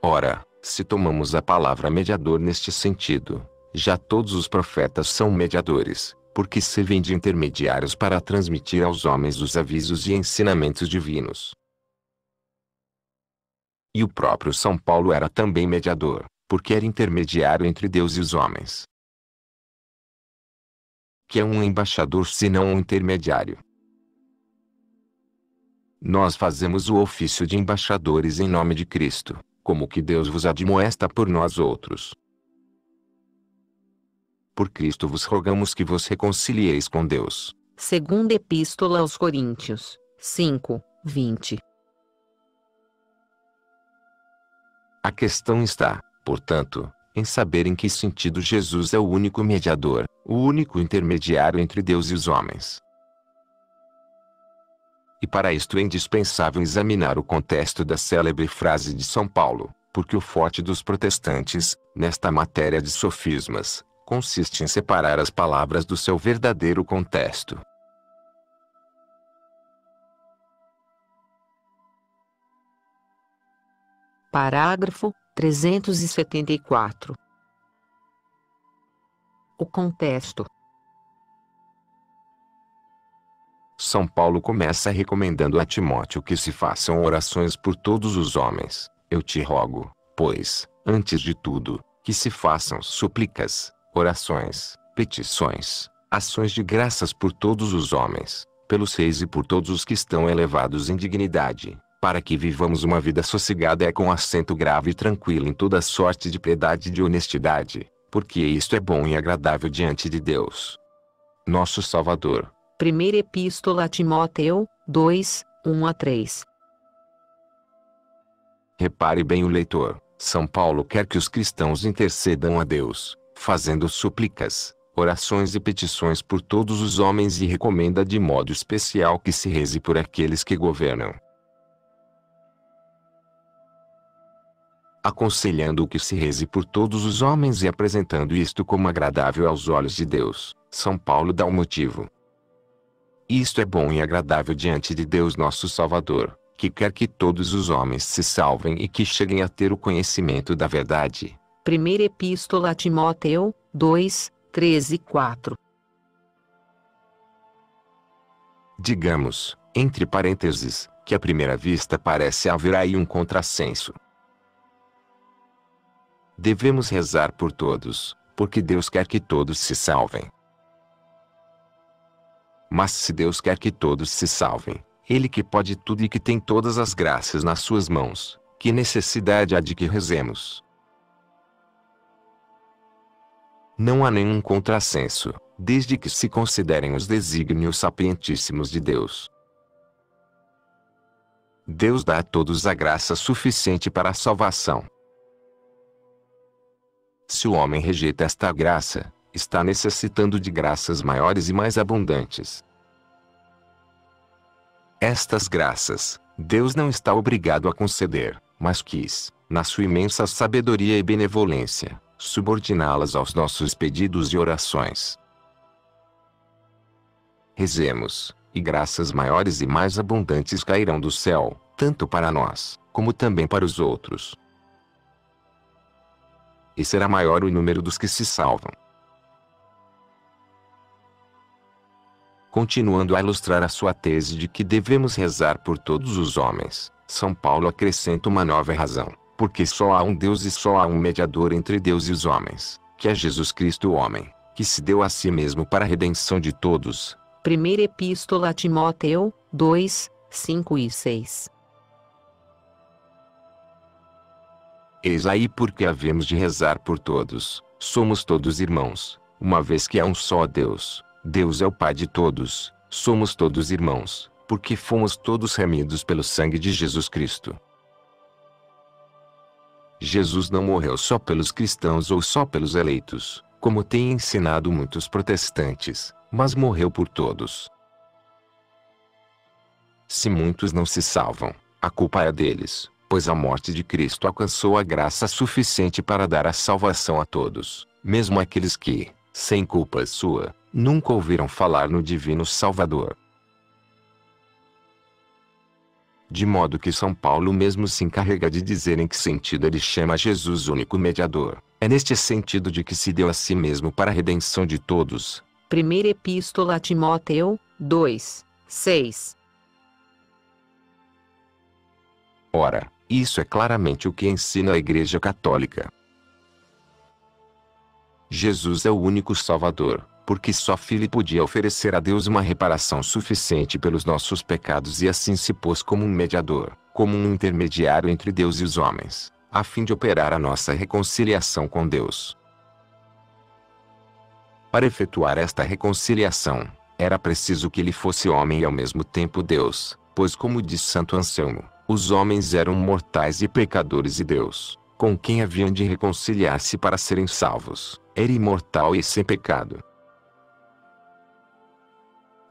Ora, se tomamos a palavra mediador neste sentido, já todos os profetas são mediadores, porque servem de intermediários para transmitir aos homens os avisos e ensinamentos divinos. E o próprio São Paulo era também mediador, porque era intermediário entre Deus e os homens. Que é um embaixador senão um intermediário? Nós fazemos o ofício de embaixadores em nome de Cristo, como que Deus vos admoesta por nós outros. Por Cristo vos rogamos que vos reconcilieis com Deus. Segunda Epístola aos Coríntios, 5:20. A questão está, portanto, em saber em que sentido Jesus é o único mediador, o único intermediário entre Deus e os homens. E para isto é indispensável examinar o contexto da célebre frase de São Paulo, porque o forte dos protestantes, nesta matéria de sofismas, consiste em separar as palavras do seu verdadeiro contexto. Parágrafo 374. O contexto. São Paulo começa recomendando a Timóteo que se façam orações por todos os homens. Eu te rogo, pois, antes de tudo, que se façam súplicas, orações, petições, ações de graças por todos os homens, pelos reis e por todos os que estão elevados em dignidade, para que vivamos uma vida sossegada e com acento grave e tranquilo em toda sorte de piedade e de honestidade, porque isto é bom e agradável diante de Deus, nosso Salvador. Primeira Epístola a Timóteo, 2:1-3. Repare bem o leitor, São Paulo quer que os cristãos intercedam a Deus, fazendo súplicas, orações e petições por todos os homens e recomenda de modo especial que se reze por aqueles que governam. Aconselhando que se reze por todos os homens e apresentando isto como agradável aos olhos de Deus, São Paulo dá o motivo. Isto é bom e agradável diante de Deus nosso Salvador, que quer que todos os homens se salvem e que cheguem a ter o conhecimento da verdade. Primeira Epístola a Timóteo, 2:3-4. Digamos, entre parênteses, que à primeira vista parece haver aí um contrassenso. Devemos rezar por todos, porque Deus quer que todos se salvem. Mas se Deus quer que todos se salvem, Ele que pode tudo e que tem todas as graças nas suas mãos, que necessidade há de que rezemos? Não há nenhum contrassenso, desde que se considerem os desígnios sapientíssimos de Deus. Deus dá a todos a graça suficiente para a salvação. Se o homem rejeita esta graça, está necessitando de graças maiores e mais abundantes. Estas graças, Deus não está obrigado a conceder, mas quis, na sua imensa sabedoria e benevolência, subordiná-las aos nossos pedidos e orações. Rezemos, e graças maiores e mais abundantes cairão do céu, tanto para nós, como também para os outros. E será maior o número dos que se salvam. Continuando a ilustrar a sua tese de que devemos rezar por todos os homens, São Paulo acrescenta uma nova razão, porque só há um Deus e só há um mediador entre Deus e os homens, que é Jesus Cristo o homem, que se deu a si mesmo para a redenção de todos. Primeira Epístola a Timóteo, 2:5-6. Eis aí porque havemos de rezar por todos, somos todos irmãos, uma vez que há um só Deus. Deus é o Pai de todos, somos todos irmãos, porque fomos todos remidos pelo sangue de Jesus Cristo. Jesus não morreu só pelos cristãos ou só pelos eleitos, como têm ensinado muitos protestantes, mas morreu por todos. Se muitos não se salvam, a culpa é deles, pois a morte de Cristo alcançou a graça suficiente para dar a salvação a todos, mesmo aqueles que, sem culpa sua, nunca ouviram falar no Divino Salvador. De modo que São Paulo mesmo se encarrega de dizer em que sentido ele chama Jesus único mediador. É neste sentido de que se deu a si mesmo para a redenção de todos. Primeira Epístola a Timóteo, 2, 6. Ora, isso é claramente o que ensina a Igreja Católica. Jesus é o único Salvador, porque só Filho podia oferecer a Deus uma reparação suficiente pelos nossos pecados e assim se pôs como um mediador, como um intermediário entre Deus e os homens, a fim de operar a nossa reconciliação com Deus. Para efetuar esta reconciliação, era preciso que ele fosse homem e ao mesmo tempo Deus, pois como diz Santo Anselmo, os homens eram mortais e pecadores e Deus, com quem haviam de reconciliar-se para serem salvos, era imortal e sem pecado.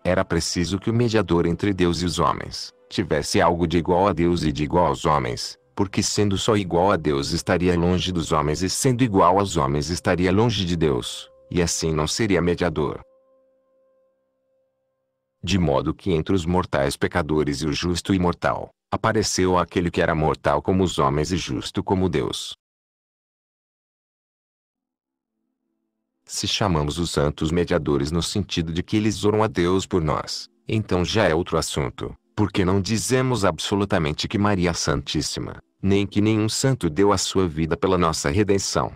Era preciso que o mediador entre Deus e os homens tivesse algo de igual a Deus e de igual aos homens, porque sendo só igual a Deus estaria longe dos homens e sendo igual aos homens estaria longe de Deus, e assim não seria mediador. De modo que entre os mortais pecadores e o justo imortal, apareceu aquele que era mortal como os homens e justo como Deus. Se chamamos os santos mediadores no sentido de que eles oram a Deus por nós, então já é outro assunto, porque não dizemos absolutamente que Maria Santíssima, nem que nenhum santo deu a sua vida pela nossa redenção.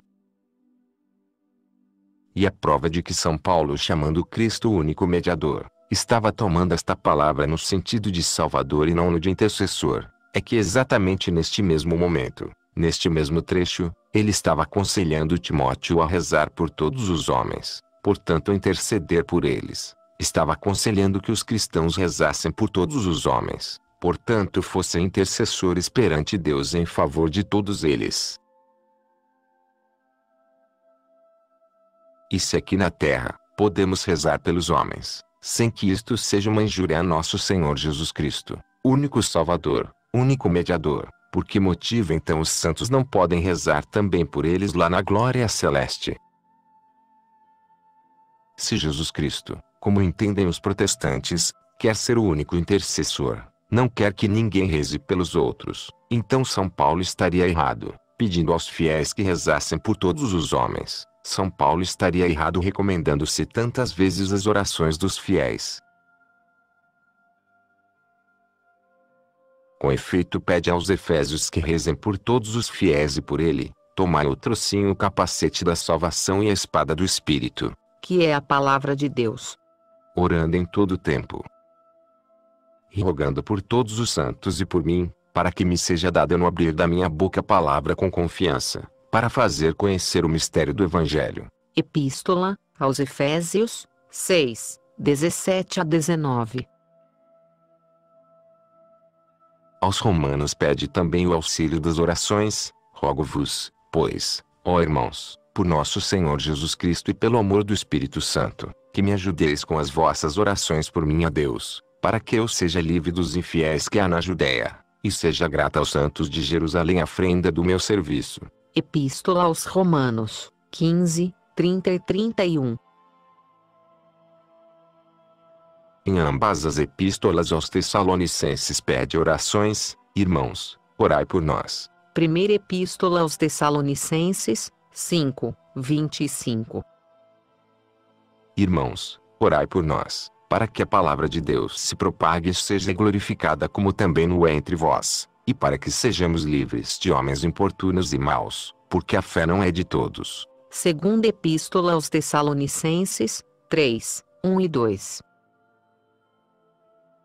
E a prova de que São Paulo, chamando Cristo o único mediador, estava tomando esta palavra no sentido de Salvador e não no de intercessor, é que exatamente neste mesmo momento, neste mesmo trecho, ele estava aconselhando Timóteo a rezar por todos os homens, portanto a interceder por eles. Estava aconselhando que os cristãos rezassem por todos os homens, portanto fossem intercessores perante Deus em favor de todos eles. E se aqui na terra, podemos rezar pelos homens, sem que isto seja uma injúria a nosso Senhor Jesus Cristo, único Salvador, único mediador, por que motivo então os santos não podem rezar também por eles lá na glória celeste? Se Jesus Cristo, como entendem os protestantes, quer ser o único intercessor, não quer que ninguém reze pelos outros, então São Paulo estaria errado, pedindo aos fiéis que rezassem por todos os homens. São Paulo estaria errado recomendando-se tantas vezes as orações dos fiéis. Com efeito pede aos efésios que rezem por todos os fiéis e por ele, tomai o trocinho o capacete da salvação e a espada do Espírito, que é a palavra de Deus, orando em todo o tempo, e rogando por todos os santos e por mim, para que me seja dada no abrir da minha boca a palavra com confiança, para fazer conhecer o mistério do Evangelho. Epístola aos Efésios, 6, 17 a 19. Aos Romanos pede também o auxílio das orações, rogo-vos, pois, ó irmãos, por nosso Senhor Jesus Cristo e pelo amor do Espírito Santo, que me ajudeis com as vossas orações por mim a Deus, para que eu seja livre dos infiéis que há na Judéia, e seja grata aos santos de Jerusalém a frenda do meu serviço. Epístola aos Romanos, 15, 30 e 31. Em ambas as epístolas aos Tessalonicenses pede orações, irmãos, orai por nós. Primeira Epístola aos Tessalonicenses, 5, 25. Irmãos, orai por nós, para que a palavra de Deus se propague e seja glorificada como também no é entre vós, e para que sejamos livres de homens importunos e maus, porque a fé não é de todos. Segunda Epístola aos Tessalonicenses, 3, 1 e 2.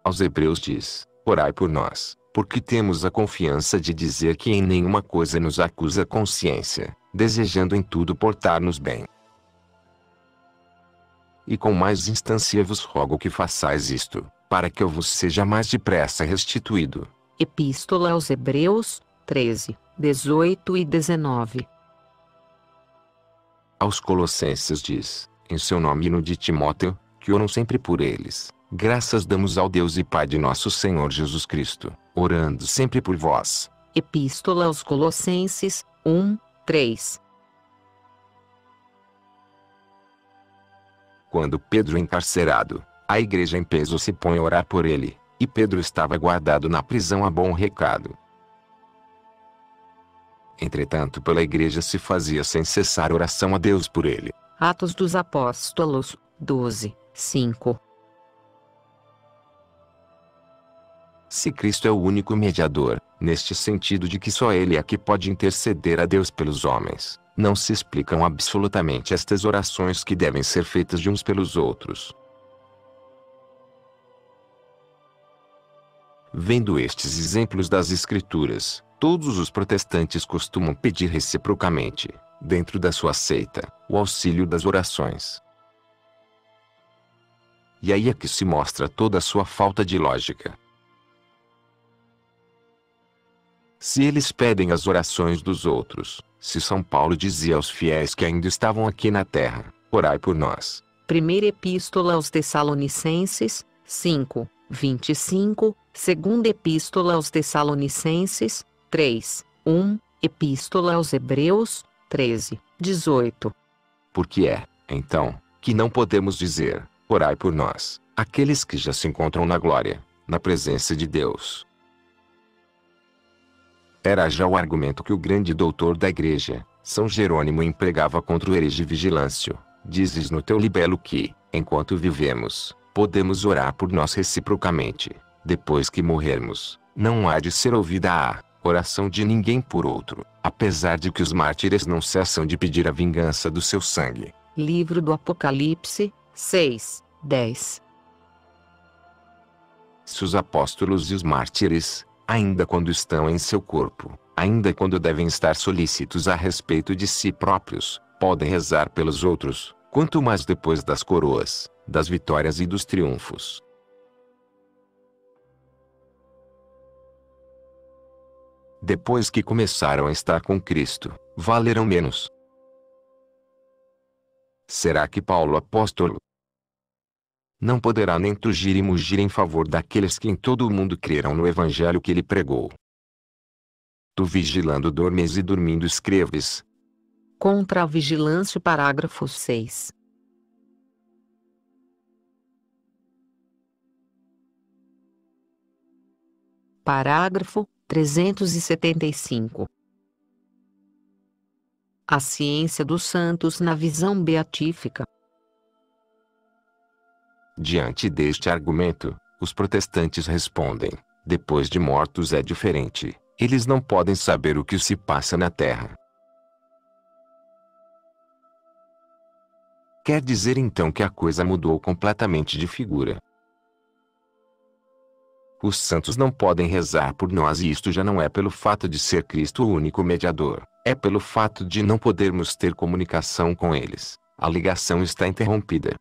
Aos Hebreus diz, orai por nós, porque temos a confiança de dizer que em nenhuma coisa nos acusa a consciência, desejando em tudo portar-nos bem. E com mais instância vos rogo que façais isto, para que eu vos seja mais depressa restituído. Epístola aos Hebreus, 13, 18 e 19. Aos Colossenses diz, em seu nome e no de Timóteo, que oram sempre por eles, Graças damos ao Deus e Pai de nosso Senhor Jesus Cristo, orando sempre por vós. Epístola aos Colossenses, 1:3. Quando Pedro encarcerado, a igreja em peso se põe a orar por ele, e Pedro estava guardado na prisão a bom recado. Entretanto, pela igreja se fazia sem cessar oração a Deus por ele. Atos dos Apóstolos, 12:5. Se Cristo é o único mediador, neste sentido de que só Ele é que pode interceder a Deus pelos homens, não se explicam absolutamente estas orações que devem ser feitas de uns pelos outros. Vendo estes exemplos das Escrituras, todos os protestantes costumam pedir reciprocamente, dentro da sua seita, o auxílio das orações. E aí é que se mostra toda a sua falta de lógica. Se eles pedem as orações dos outros, se São Paulo dizia aos fiéis que ainda estavam aqui na terra, orai por nós. Primeira Epístola aos Tessalonicenses, 5:25, Segunda Epístola aos Tessalonicenses, 3:1, Epístola aos Hebreus, 13:18. Porque é, então, que não podemos dizer, orai por nós, aqueles que já se encontram na glória, na presença de Deus. Era já o argumento que o grande doutor da igreja, São Jerônimo, empregava contra o herege Vigilâncio. Dizes no teu libelo que, enquanto vivemos, podemos orar por nós reciprocamente. Depois que morrermos, não há de ser ouvida a oração de ninguém por outro, apesar de que os mártires não cessam de pedir a vingança do seu sangue. Livro do Apocalipse, 6:10. Se os apóstolos e os mártires, ainda quando estão em seu corpo, ainda quando devem estar solícitos a respeito de si próprios, podem rezar pelos outros, quanto mais depois das coroas, das vitórias e dos triunfos. Depois que começaram a estar com Cristo, valerão menos. Será que Paulo apóstolo não poderá nem tugir e mugir em favor daqueles que em todo o mundo creram no evangelho que ele pregou? Tu vigilando dormes e dormindo escreves. Contra a vigilância, parágrafo 6. Parágrafo 375. A ciência dos santos na visão beatífica. Diante deste argumento, os protestantes respondem: depois de mortos é diferente, eles não podem saber o que se passa na terra. Quer dizer então que a coisa mudou completamente de figura. Os santos não podem rezar por nós, e isto já não é pelo fato de ser Cristo o único mediador, é pelo fato de não podermos ter comunicação com eles. A ligação está interrompida.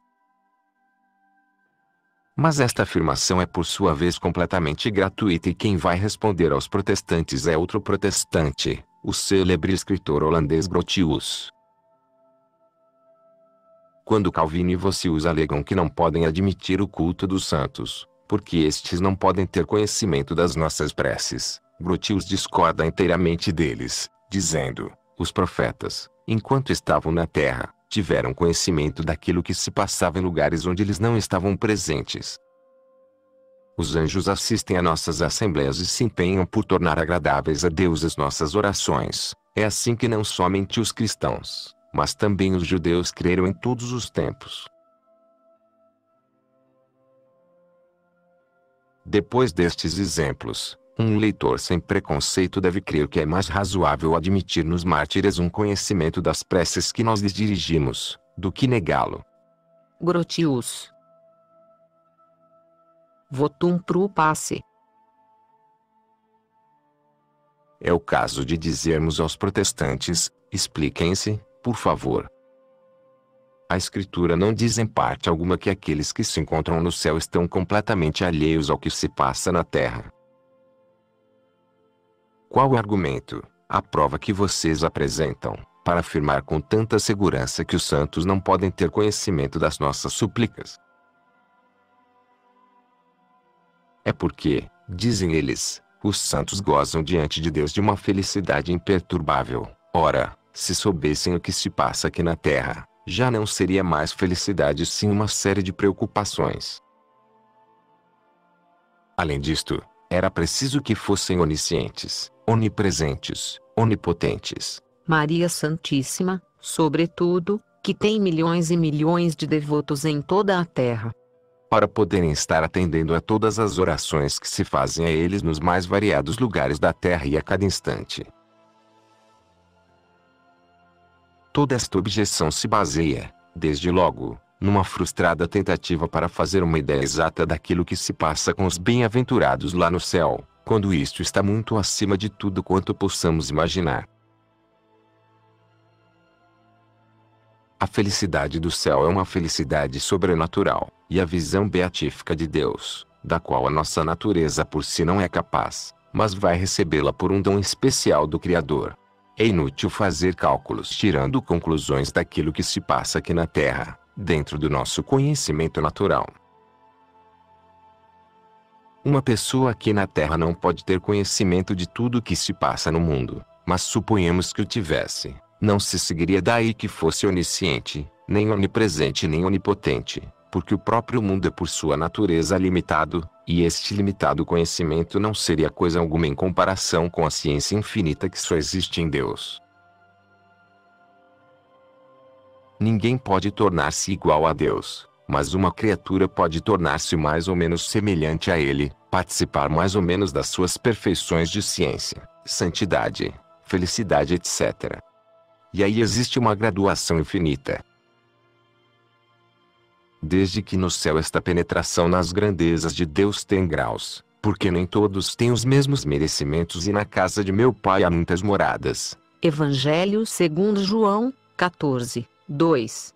Mas esta afirmação é por sua vez completamente gratuita, e quem vai responder aos protestantes é outro protestante, o célebre escritor holandês Grotius. Quando Calvino e Vossius alegam que não podem admitir o culto dos santos, porque estes não podem ter conhecimento das nossas preces, Grotius discorda inteiramente deles, dizendo: os profetas, enquanto estavam na terra, tiveram conhecimento daquilo que se passava em lugares onde eles não estavam presentes. Os anjos assistem a nossas assembleias e se empenham por tornar agradáveis a Deus as nossas orações. É assim que não somente os cristãos, mas também os judeus creram em todos os tempos. Depois destes exemplos, um leitor sem preconceito deve crer que é mais razoável admitir nos mártires um conhecimento das preces que nós lhes dirigimos, do que negá-lo. Grotius. Votum pro passe. É o caso de dizermos aos protestantes: expliquem-se, por favor. A Escritura não diz em parte alguma que aqueles que se encontram no céu estão completamente alheios ao que se passa na terra. Qual o argumento, a prova que vocês apresentam, para afirmar com tanta segurança que os santos não podem ter conhecimento das nossas súplicas? É porque, dizem eles, os santos gozam diante de Deus de uma felicidade imperturbável. Ora, se soubessem o que se passa aqui na terra, já não seria mais felicidade sim uma série de preocupações. Além disto, era preciso que fossem oniscientes, onipresentes, onipotentes. Maria Santíssima, sobretudo, que tem milhões e milhões de devotos em toda a terra, Para poderem estar atendendo a todas as orações que se fazem a eles nos mais variados lugares da terra e a cada instante. Toda esta objeção se baseia, desde logo, numa frustrada tentativa para fazer uma ideia exata daquilo que se passa com os bem-aventurados lá no céu, quando isto está muito acima de tudo quanto possamos imaginar. A felicidade do céu é uma felicidade sobrenatural, e a visão beatífica de Deus, da qual a nossa natureza por si não é capaz, mas vai recebê-la por um dom especial do Criador. É inútil fazer cálculos tirando conclusões daquilo que se passa aqui na Terra, dentro do nosso conhecimento natural. Uma pessoa aqui na Terra não pode ter conhecimento de tudo o que se passa no mundo, mas suponhamos que o tivesse. Não se seguiria daí que fosse onisciente, nem onipresente nem onipotente, porque o próprio mundo é por sua natureza limitado, e este limitado conhecimento não seria coisa alguma em comparação com a ciência infinita que só existe em Deus. Ninguém pode tornar-se igual a Deus, mas uma criatura pode tornar-se mais ou menos semelhante a Ele, participar mais ou menos das suas perfeições de ciência, santidade, felicidade, etc. E aí existe uma graduação infinita. Desde que no céu esta penetração nas grandezas de Deus tem graus, porque nem todos têm os mesmos merecimentos e na casa de meu Pai há muitas moradas. Evangelho segundo João, 14, 2.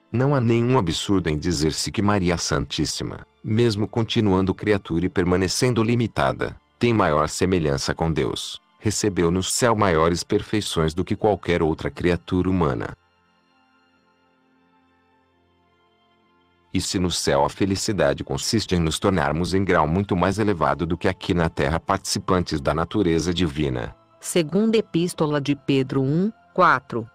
Não há nenhum absurdo em dizer-se que Maria Santíssima, mesmo continuando criatura e permanecendo limitada, tem maior semelhança com Deus. Recebeu no céu maiores perfeições do que qualquer outra criatura humana. E se no céu a felicidade consiste em nos tornarmos em grau muito mais elevado do que aqui na terra participantes da natureza divina. Segunda Epístola de Pedro 1, 4.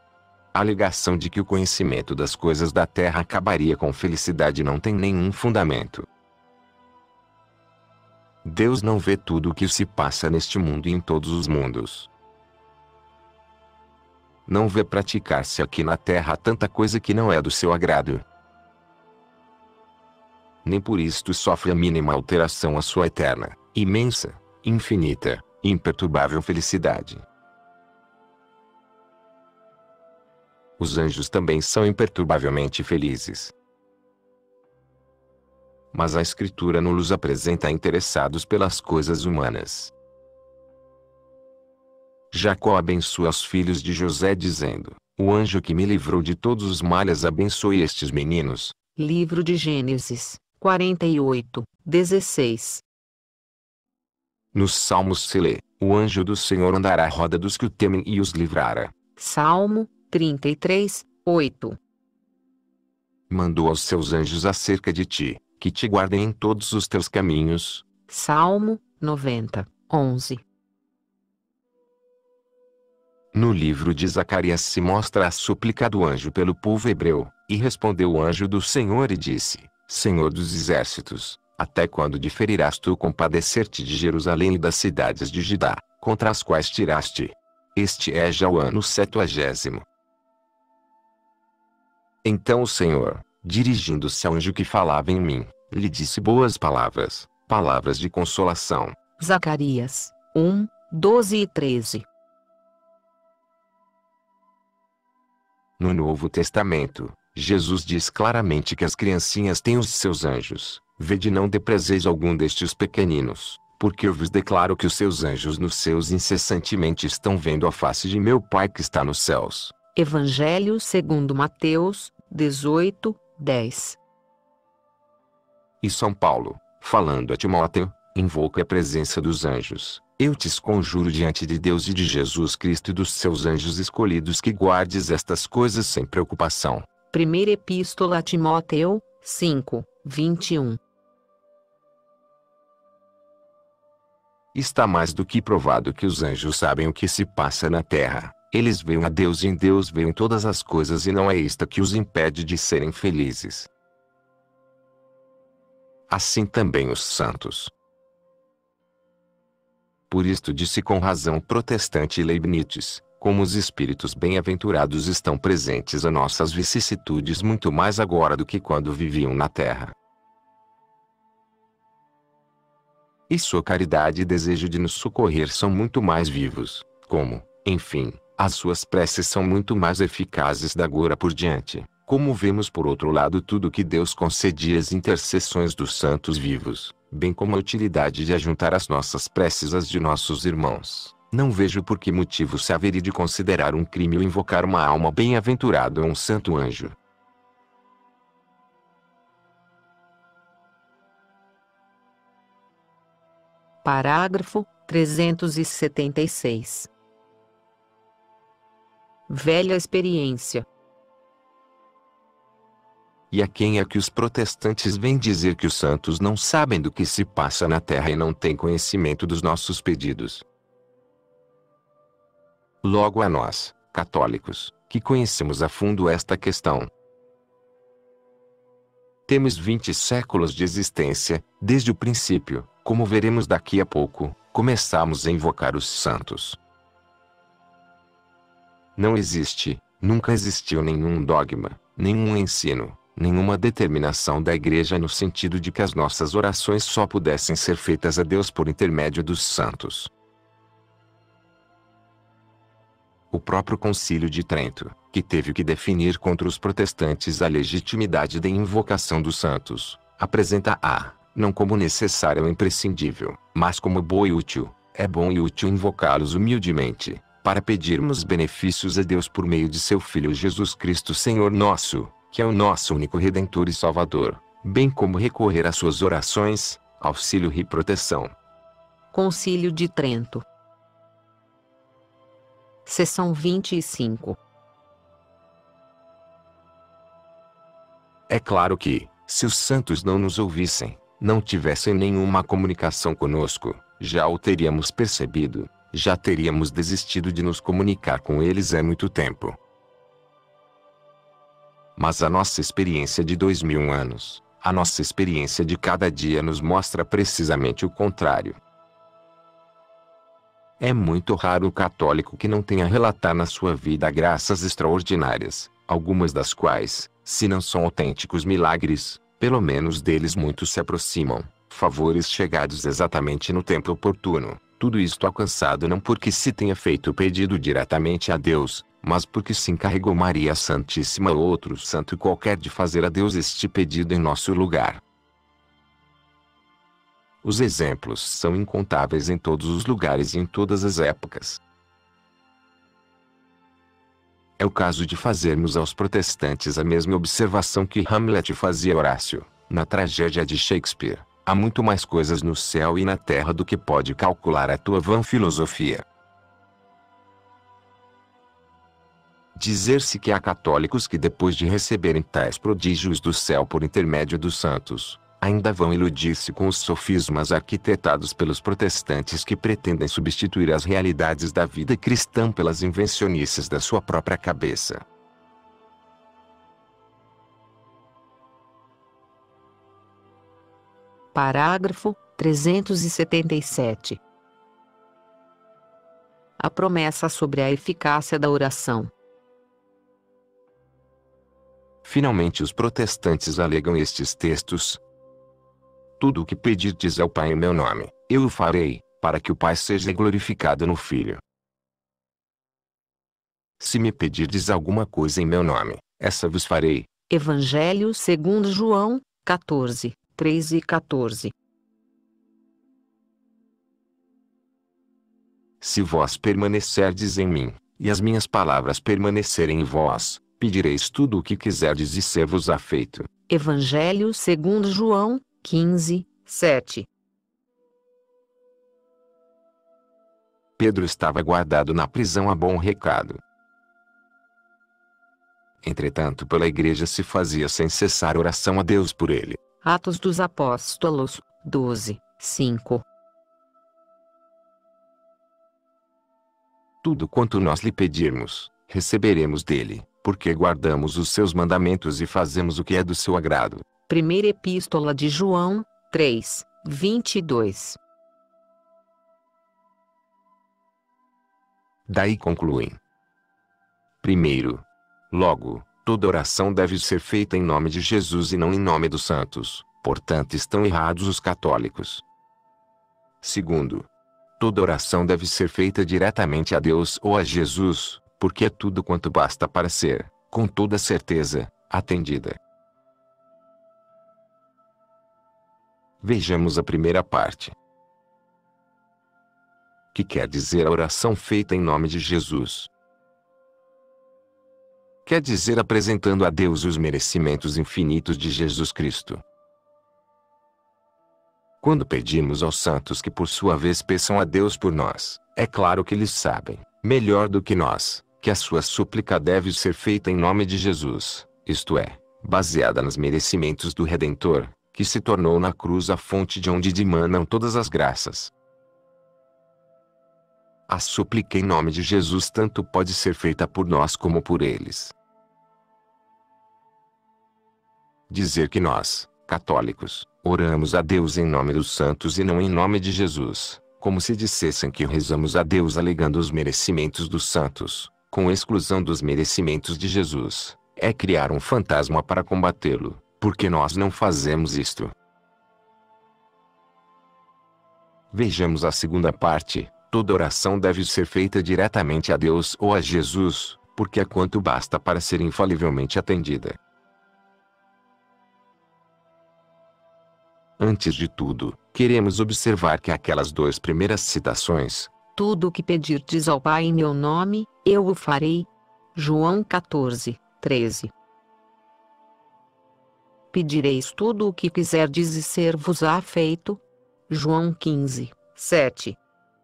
A alegação de que o conhecimento das coisas da terra acabaria com felicidade não tem nenhum fundamento. Deus não vê tudo o que se passa neste mundo e em todos os mundos. Não vê praticar-se aqui na terra tanta coisa que não é do seu agrado. Nem por isto sofre a mínima alteração a sua eterna, imensa, infinita, imperturbável felicidade. Os anjos também são imperturbavelmente felizes. Mas a Escritura não os apresenta interessados pelas coisas humanas. Jacó abençoa os filhos de José dizendo: o anjo que me livrou de todos os males abençoe estes meninos. Livro de Gênesis, 48, 16. Nos Salmos se lê: o anjo do Senhor andará à roda dos que o temem e os livrará. Salmo, 33, 8. Mandou aos seus anjos acerca de ti, que te guardem em todos os teus caminhos. Salmo, 90, 11. No livro de Zacarias se mostra a súplica do anjo pelo povo hebreu, e respondeu o anjo do Senhor e disse: Senhor dos exércitos, até quando diferirás tu compadecer-te de Jerusalém e das cidades de Judá, contra as quais tiraste? Este é já o ano 70º. Então o Senhor, dirigindo-se ao anjo que falava em mim, lhe disse boas palavras, palavras de consolação. Zacarias, 1, 12 e 13. No Novo Testamento, Jesus diz claramente que as criancinhas têm os seus anjos. Vede, não deprezeis algum destes pequeninos, porque eu vos declaro que os seus anjos nos céus incessantemente estão vendo a face de meu Pai que está nos céus. Evangelho segundo Mateus, 18, 10. E São Paulo, falando a Timóteo, invoca a presença dos anjos. Eu te conjuro diante de Deus e de Jesus Cristo e dos seus anjos escolhidos que guardes estas coisas sem preocupação. Primeira Epístola a Timóteo, 5, 21. Está mais do que provado que os anjos sabem o que se passa na terra. Eles veem a Deus e em Deus veem todas as coisas e não é isto que os impede de serem felizes. Assim também os santos. Por isto disse com razão o protestante Leibniz, como os espíritos bem-aventurados estão presentes a nossas vicissitudes muito mais agora do que quando viviam na terra. E sua caridade e desejo de nos socorrer são muito mais vivos, como, enfim, as suas preces são muito mais eficazes da agora por diante, como vemos por outro lado tudo que Deus concedia às intercessões dos santos vivos, bem como a utilidade de ajuntar as nossas preces às de nossos irmãos. Não vejo por que motivo se haveria de considerar um crime o invocar uma alma bem-aventurada ou um santo anjo. Parágrafo 376. Velha experiência. E a quem é que os protestantes vêm dizer que os santos não sabem do que se passa na terra e não têm conhecimento dos nossos pedidos? Logo a nós, católicos, que conhecemos a fundo esta questão. Temos 20 séculos de existência, desde o princípio, como veremos daqui a pouco, começamos a invocar os santos. Não existe, nunca existiu nenhum dogma, nenhum ensino, nenhuma determinação da Igreja no sentido de que as nossas orações só pudessem ser feitas a Deus por intermédio dos santos. O próprio Concílio de Trento, que teve que definir contra os protestantes a legitimidade da invocação dos santos, apresenta-a, não como necessária ou imprescindível, mas como boa e útil. É bom e útil invocá-los humildemente, para pedirmos benefícios a Deus por meio de seu Filho Jesus Cristo Senhor nosso, que é o nosso único Redentor e Salvador, bem como recorrer às suas orações, auxílio e proteção. Concílio de Trento. Seção 25. É claro que, se os santos não nos ouvissem, não tivessem nenhuma comunicação conosco, já o teríamos percebido, já teríamos desistido de nos comunicar com eles há muito tempo. Mas a nossa experiência de 2000 anos, a nossa experiência de cada dia nos mostra precisamente o contrário. É muito raro o católico que não tenha a relatar na sua vida graças extraordinárias, algumas das quais, se não são autênticos milagres, pelo menos deles muitos se aproximam, favores chegados exatamente no tempo oportuno, tudo isto alcançado não porque se tenha feito o pedido diretamente a Deus, mas porque se encarregou Maria Santíssima ou outro santo qualquer de fazer a Deus este pedido em nosso lugar. Os exemplos são incontáveis em todos os lugares e em todas as épocas. É o caso de fazermos aos protestantes a mesma observação que Hamlet fazia a Horácio, na tragédia de Shakespeare: há muito mais coisas no céu e na terra do que pode calcular a tua vã filosofia. Dizer-se que há católicos que depois de receberem tais prodígios do céu por intermédio dos santos, ainda vão iludir-se com os sofismas arquitetados pelos protestantes que pretendem substituir as realidades da vida cristã pelas invencionices da sua própria cabeça. Parágrafo 377. A promessa sobre a eficácia da oração. Finalmente os protestantes alegam estes textos: tudo o que pedirdes ao Pai em meu nome, eu o farei, para que o Pai seja glorificado no Filho. Se me pedirdes alguma coisa em meu nome, essa vos farei. Evangelho segundo João, 14, 3 e 14. Se vós permanecerdes em mim, e as minhas palavras permanecerem em vós, pedireis tudo o que quiserdes e ser-vos-á feito. Evangelho segundo João, 15, 7. Pedro estava guardado na prisão a bom recado. Entretanto, pela igreja se fazia sem cessar oração a Deus por ele. Atos dos Apóstolos, 12, 5. Tudo quanto nós lhe pedirmos, receberemos dele, porque guardamos os seus mandamentos e fazemos o que é do seu agrado. Primeira Epístola de João, 3, 22. Daí concluem. Primeiro, logo, toda oração deve ser feita em nome de Jesus e não em nome dos santos, portanto estão errados os católicos. Segundo, toda oração deve ser feita diretamente a Deus ou a Jesus, porque é tudo quanto basta para ser, com toda certeza, atendida. Vejamos a primeira parte. Que quer dizer a oração feita em nome de Jesus? Quer dizer apresentando a Deus os merecimentos infinitos de Jesus Cristo. Quando pedimos aos santos que por sua vez peçam a Deus por nós, é claro que eles sabem, melhor do que nós, que a sua súplica deve ser feita em nome de Jesus, isto é, baseada nos merecimentos do Redentor, que se tornou na cruz a fonte de onde dimanam todas as graças. A súplica em nome de Jesus tanto pode ser feita por nós como por eles. Dizer que nós, católicos, oramos a Deus em nome dos santos e não em nome de Jesus, como se dissessem que rezamos a Deus alegando os merecimentos dos santos, com exclusão dos merecimentos de Jesus, é criar um fantasma para combatê-lo, porque nós não fazemos isto. Vejamos a segunda parte. Toda oração deve ser feita diretamente a Deus ou a Jesus, porque é quanto basta para ser infalivelmente atendida. Antes de tudo, queremos observar que aquelas duas primeiras citações, tudo o que pedirdes ao Pai em meu nome, eu o farei. João 14, 13. Pedireis tudo o que quiserdes e ser-vos-á feito. João 15, 7.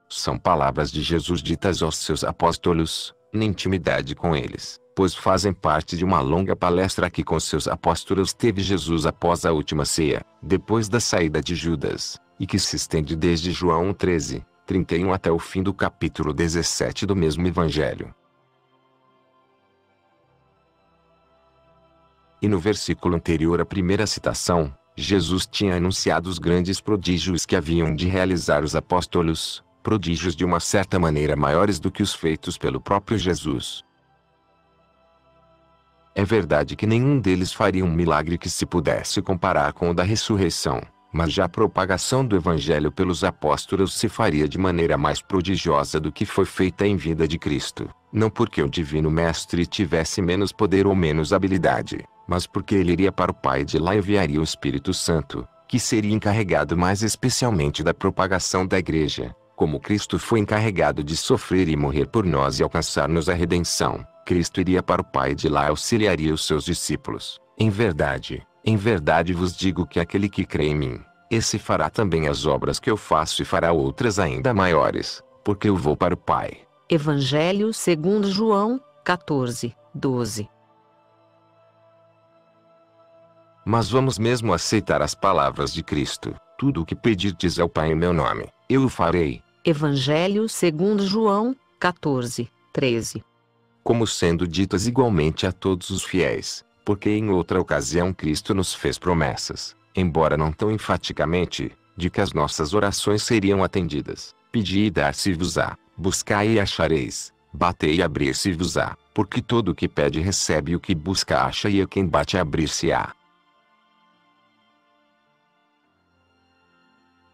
São palavras de Jesus ditas aos seus apóstolos, na intimidade com eles, pois fazem parte de uma longa palestra que com seus apóstolos teve Jesus após a última ceia, depois da saída de Judas, e que se estende desde João 13, 31 até o fim do capítulo 17 do mesmo Evangelho. E no versículo anterior à primeira citação, Jesus tinha anunciado os grandes prodígios que haviam de realizar os apóstolos, prodígios de uma certa maneira maiores do que os feitos pelo próprio Jesus. É verdade que nenhum deles faria um milagre que se pudesse comparar com o da ressurreição, mas já a propagação do Evangelho pelos apóstolos se faria de maneira mais prodigiosa do que foi feita em vida de Cristo, não porque o Divino Mestre tivesse menos poder ou menos habilidade, mas porque ele iria para o Pai de lá e enviaria o Espírito Santo, que seria encarregado mais especialmente da propagação da Igreja. Como Cristo foi encarregado de sofrer e morrer por nós e alcançar-nos a redenção, Cristo iria para o Pai de lá e auxiliaria os seus discípulos. Em verdade vos digo que aquele que crê em mim, esse fará também as obras que eu faço e fará outras ainda maiores, porque eu vou para o Pai. Evangelho segundo João, 14, 12. Mas vamos mesmo aceitar as palavras de Cristo. Tudo o que pedirdes ao Pai em meu nome, eu o farei. Evangelho segundo João, 14, 13. Como sendo ditas igualmente a todos os fiéis, porque em outra ocasião Cristo nos fez promessas, embora não tão enfaticamente, de que as nossas orações seriam atendidas. Pedi e dar-se-vos-á, buscai e achareis, batei e abrir-se-vos-á, porque todo o que pede recebe e o que busca acha e a quem bate abrir-se-á.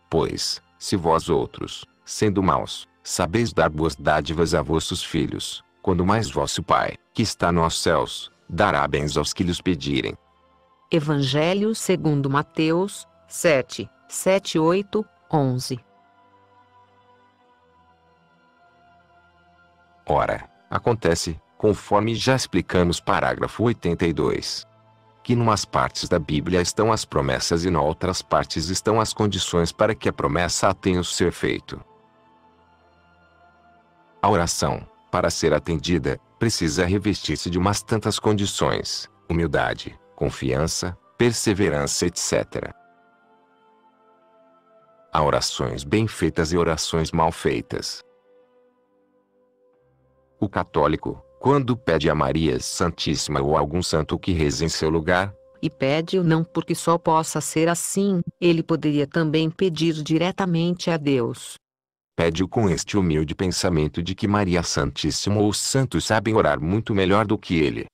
Pois, se vós outros, sendo maus, sabeis dar boas dádivas a vossos filhos, quando mais vosso Pai, que está nos céus, dará bens aos que lhes pedirem. Evangelho segundo Mateus, 7, 7, 8, 11. Ora, acontece, conforme já explicamos parágrafo 82, que numas partes da Bíblia estão as promessas e em outras partes estão as condições para que a promessa tenha o ser feito. A oração, para ser atendida, precisa revestir-se de umas tantas condições: humildade, confiança, perseverança, etc. Há orações bem feitas e orações mal feitas. O católico, quando pede a Maria Santíssima ou a algum santo que reze em seu lugar, e pede-o não porque só possa ser assim, ele poderia também pedir diretamente a Deus. pede-o com este humilde pensamento de que Maria Santíssima ou os santos sabem orar muito melhor do que ele.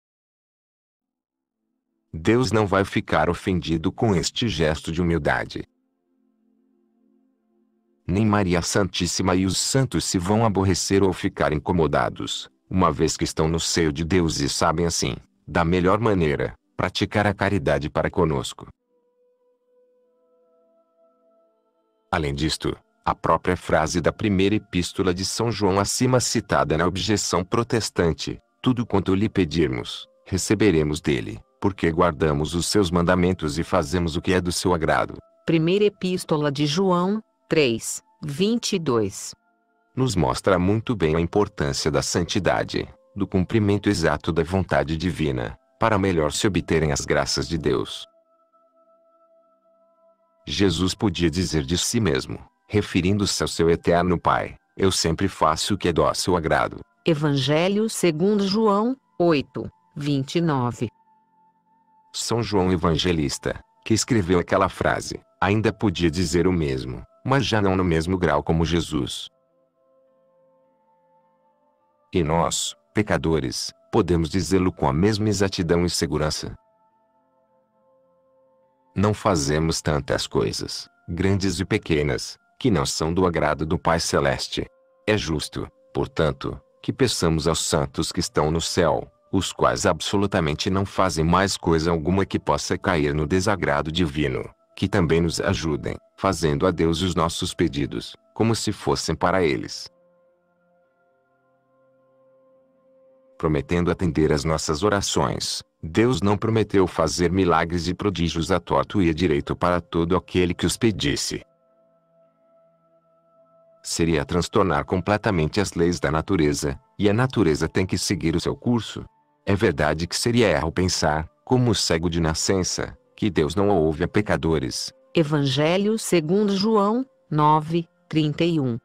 Deus não vai ficar ofendido com este gesto de humildade. Nem Maria Santíssima e os santos se vão aborrecer ou ficar incomodados, uma vez que estão no seio de Deus e sabem assim, da melhor maneira, praticar a caridade para conosco. Além disto, a própria frase da primeira epístola de São João acima citada na objeção protestante, tudo quanto lhe pedirmos, receberemos dele, porque guardamos os seus mandamentos e fazemos o que é do seu agrado. Primeira epístola de João, 3, 22. Nos mostra muito bem a importância da santidade, do cumprimento exato da vontade divina, para melhor se obterem as graças de Deus. Jesus podia dizer de si mesmo, referindo-se ao seu eterno Pai, eu sempre faço o que é do seu agrado. Evangelho segundo João, 8, 29. São João Evangelista, que escreveu aquela frase, ainda podia dizer o mesmo, mas já não no mesmo grau como Jesus. E nós, pecadores, podemos dizê-lo com a mesma exatidão e segurança. Não fazemos tantas coisas, grandes e pequenas, que não são do agrado do Pai Celeste. É justo, portanto, que peçamos aos santos que estão no céu, os quais absolutamente não fazem mais coisa alguma que possa cair no desagrado divino, que também nos ajudem, fazendo a Deus os nossos pedidos, como se fossem para eles. Prometendo atender às nossas orações, Deus não prometeu fazer milagres e prodígios a torto e a direito para todo aquele que os pedisse. Seria transtornar completamente as leis da natureza, e a natureza tem que seguir o seu curso. É verdade que seria erro pensar, como o cego de nascença, que Deus não ouve a pecadores. Evangelho segundo João, 9, 31.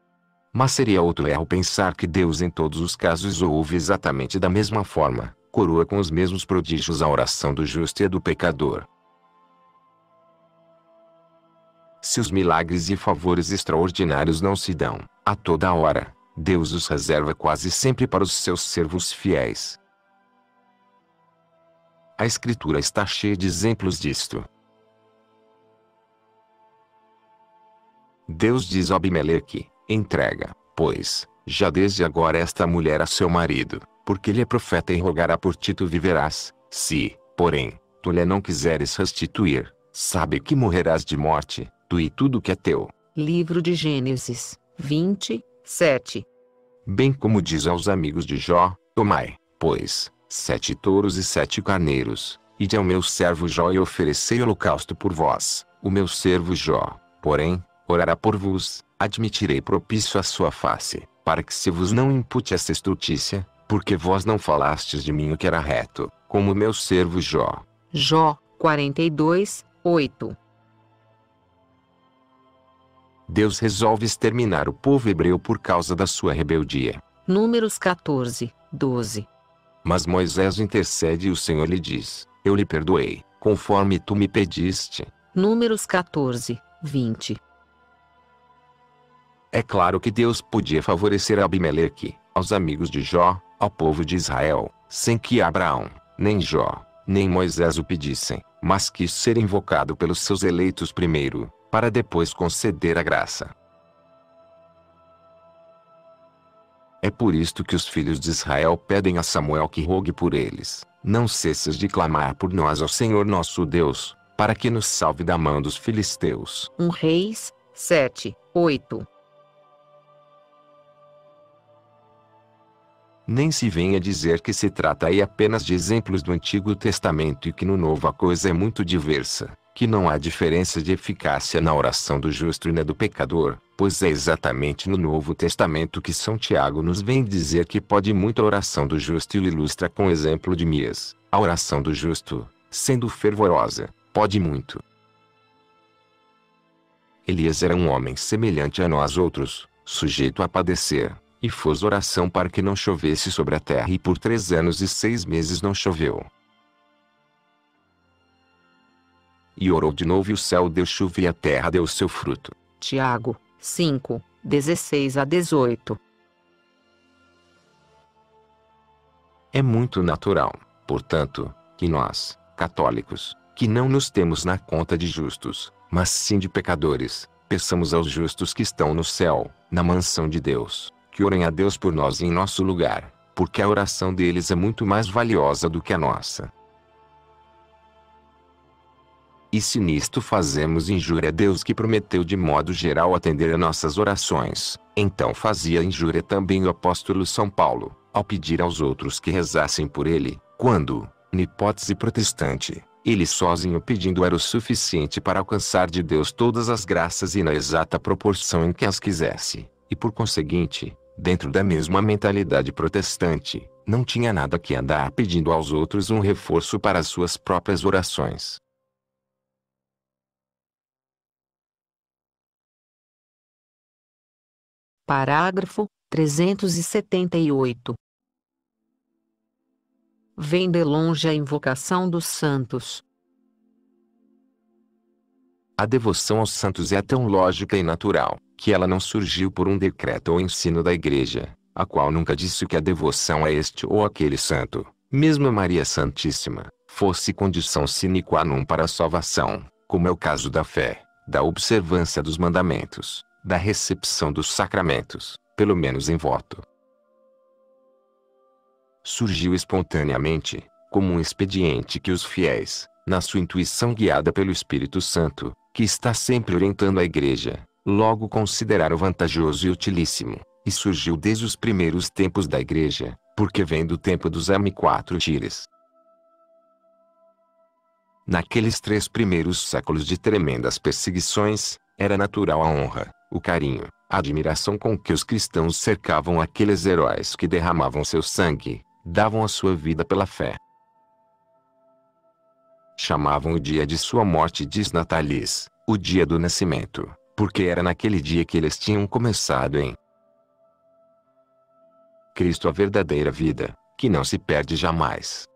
Mas seria outro erro pensar que Deus em todos os casos ouve exatamente da mesma forma, coroa com os mesmos prodígios a oração do justo e a do pecador. Se os milagres e favores extraordinários não se dão, a toda hora, Deus os reserva quase sempre para os seus servos fiéis. A Escritura está cheia de exemplos disto. Deus diz a Abimeleque, entrega, pois, já desde agora esta mulher a seu marido, porque ele é profeta e rogará por ti tu viverás, se, porém, tu lhe não quiseres restituir, sabe que morrerás de morte, tu e tudo que é teu. Livro de Gênesis, 20, 7. Bem como diz aos amigos de Jó, tomai, pois, 7 touros e 7 carneiros, ide ao meu servo Jó e oferecei holocausto por vós, o meu servo Jó, porém, orará por vos, admitirei propício a sua face, para que se vos não impute esta estultícia, porque vós não falastes de mim o que era reto, como o meu servo Jó. Jó, 42, 8. Deus resolve exterminar o povo hebreu por causa da sua rebeldia. Números 14, 12. Mas Moisés intercede e o Senhor lhe diz, eu lhe perdoei, conforme tu me pediste. Números 14, 20. É claro que Deus podia favorecer Abimeleque, aos amigos de Jó, ao povo de Israel, sem que Abraão, nem Jó, nem Moisés o pedissem, mas quis ser invocado pelos seus eleitos primeiro, para depois conceder a graça. É por isto que os filhos de Israel pedem a Samuel que rogue por eles, não cesses de clamar por nós ao Senhor nosso Deus, para que nos salve da mão dos filisteus. 1 Reis, 7, 8. Nem se venha dizer que se trata aí apenas de exemplos do Antigo Testamento e que no Novo a coisa é muito diversa, que não há diferença de eficácia na oração do justo e na do pecador, pois é exatamente no Novo Testamento que São Tiago nos vem dizer que pode muito a oração do justo e o ilustra com o exemplo de Mias. A oração do justo, sendo fervorosa, pode muito. Elias era um homem semelhante a nós outros, sujeito a padecer, E fez oração para que não chovesse sobre a terra, e por 3 anos e 6 meses não choveu. E orou de novo, e o céu deu chuva e a terra deu seu fruto. Tiago 5, 16 a 18. É muito natural, portanto, que nós, católicos, que não nos temos na conta de justos, mas sim de pecadores, peçamos aos justos que estão no céu, na mansão de Deus, que orem a Deus por nós em nosso lugar, porque a oração deles é muito mais valiosa do que a nossa. E se nisto fazemos injúria a Deus, que prometeu de modo geral atender a nossas orações, então fazia injúria também o apóstolo São Paulo, ao pedir aos outros que rezassem por ele, quando, na hipótese protestante, ele sozinho pedindo era o suficiente para alcançar de Deus todas as graças e na exata proporção em que as quisesse, e por conseguinte, dentro da mesma mentalidade protestante, não tinha nada que andar pedindo aos outros um reforço para as suas próprias orações. Parágrafo 378. Vem de longe a invocação dos santos. A devoção aos santos é tão lógica e natural, que ela não surgiu por um decreto ou ensino da Igreja, a qual nunca disse que a devoção a este ou aquele santo, mesmo a Maria Santíssima, fosse condição sine qua non para a salvação, como é o caso da fé, da observância dos mandamentos, da recepção dos sacramentos, pelo menos em voto. Surgiu espontaneamente, como um expediente que os fiéis, na sua intuição guiada pelo Espírito Santo, que está sempre orientando a Igreja, logo consideraram vantajoso e utilíssimo, e surgiu desde os primeiros tempos da Igreja, porque vem do tempo dos M4 Naqueles 3 primeiros séculos de tremendas perseguições, era natural a honra, o carinho, a admiração com que os cristãos cercavam aqueles heróis que derramavam seu sangue, davam a sua vida pela fé. Chamavam o dia de sua morte dies natalis, o dia do nascimento, porque era naquele dia que eles tinham começado em Cristo a verdadeira vida, que não se perde jamais.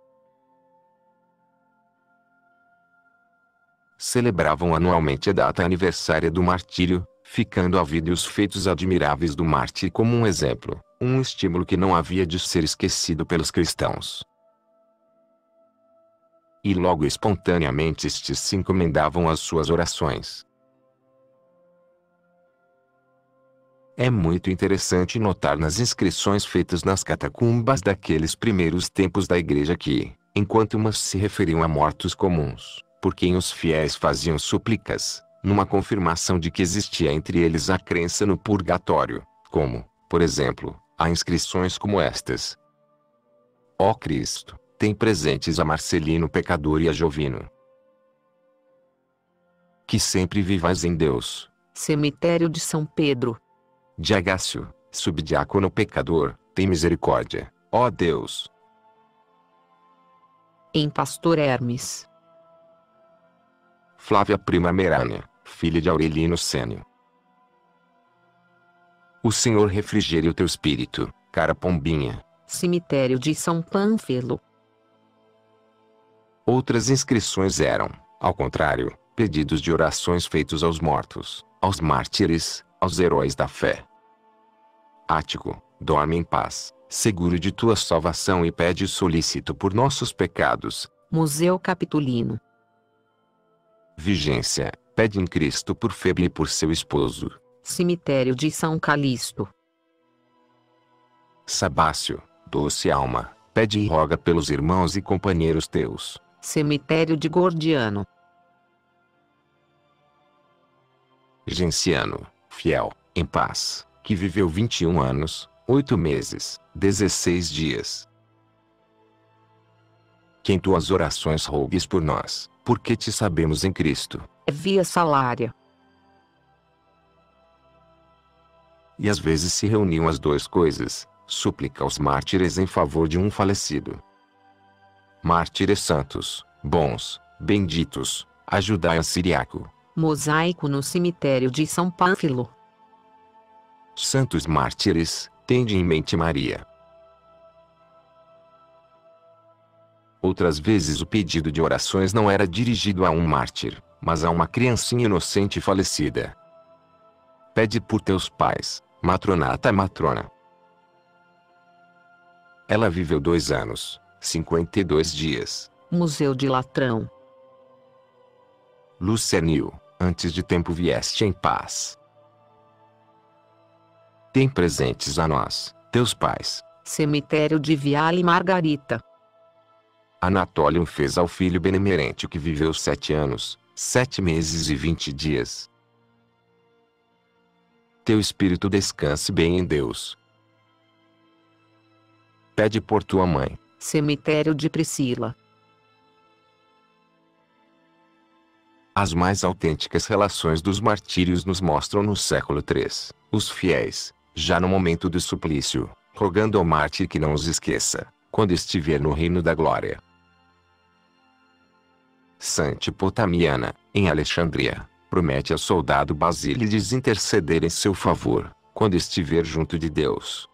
Celebravam anualmente a data aniversária do martírio, ficando a vida e os feitos admiráveis do mártir como um exemplo, um estímulo que não havia de ser esquecido pelos cristãos. E logo espontaneamente estes se encomendavam às suas orações. É muito interessante notar nas inscrições feitas nas catacumbas daqueles primeiros tempos da Igreja que, enquanto umas se referiam a mortos comuns, por quem os fiéis faziam súplicas, numa confirmação de que existia entre eles a crença no purgatório, como, por exemplo, há inscrições como estas: Ó Cristo, tem presentes a Marcelino pecador e a Jovino. Que sempre vivais em Deus. Cemitério de São Pedro. De Agácio, subdiácono pecador, tem misericórdia, ó Deus. Em Pastor Hermes. Flávia Prima Merânia, filha de Aurelino Sênio. O Senhor refrigere o teu espírito, cara Pombinha. Cemitério de São Pânfilo. Outras inscrições eram, ao contrário, pedidos de orações feitos aos mortos, aos mártires, aos heróis da fé. Ático, dorme em paz, seguro de tua salvação e pede solícito por nossos pecados. Museu Capitolino. Vigência, pede em Cristo por Febe e por seu esposo. Cemitério de São Calixto. Sabácio, doce alma, pede e roga pelos irmãos e companheiros teus. Cemitério de Gordiano. Genciano, fiel, em paz, que viveu 21 anos, 8 meses, 16 dias. Que em tuas orações rogues por nós, porque te sabemos em Cristo. Via Salária. E às vezes se reuniam as 2 coisas, súplica aos mártires em favor de um falecido. Mártires santos, bons, benditos, ajudai a Siriaco. Mosaico no cemitério de São Pânfilo. Santos mártires, Tende em mente Maria. Outras vezes o pedido de orações não era dirigido a um mártir, mas a uma criancinha inocente falecida. Pede por teus pais, Matronata Matrona. Ela viveu 2 anos, 52 dias. Museu de Latrão. Lucernil, antes de tempo vieste em paz. Tem presentes a nós, teus pais. Cemitério de Viale Margarita. Anatólium fez ao filho benemerente o que viveu 7 anos, 7 meses e 20 dias. Teu espírito descanse bem em Deus. Pede por tua mãe. Cemitério de Priscila. As mais autênticas relações dos martírios nos mostram no século III, os fiéis, já no momento do suplício, rogando ao mártir que não os esqueça, quando estiver no reino da glória. Sante Potamiana, em Alexandria, promete ao soldado Basílides interceder em seu favor, quando estiver junto de Deus.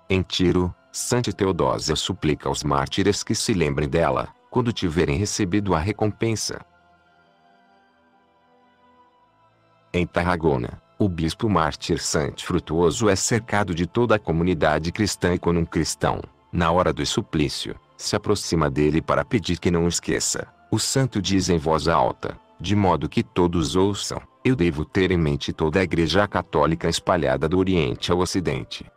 Em Tiro, Santa Teodósia suplica aos mártires que se lembrem dela, quando tiverem recebido a recompensa. Em Tarragona, o bispo mártir Santo Frutuoso é cercado de toda a comunidade cristã e quando um cristão, na hora do suplício, se aproxima dele para pedir que não o esqueça, o santo diz em voz alta, de modo que todos ouçam: eu devo ter em mente toda a Igreja Católica espalhada do Oriente ao Ocidente.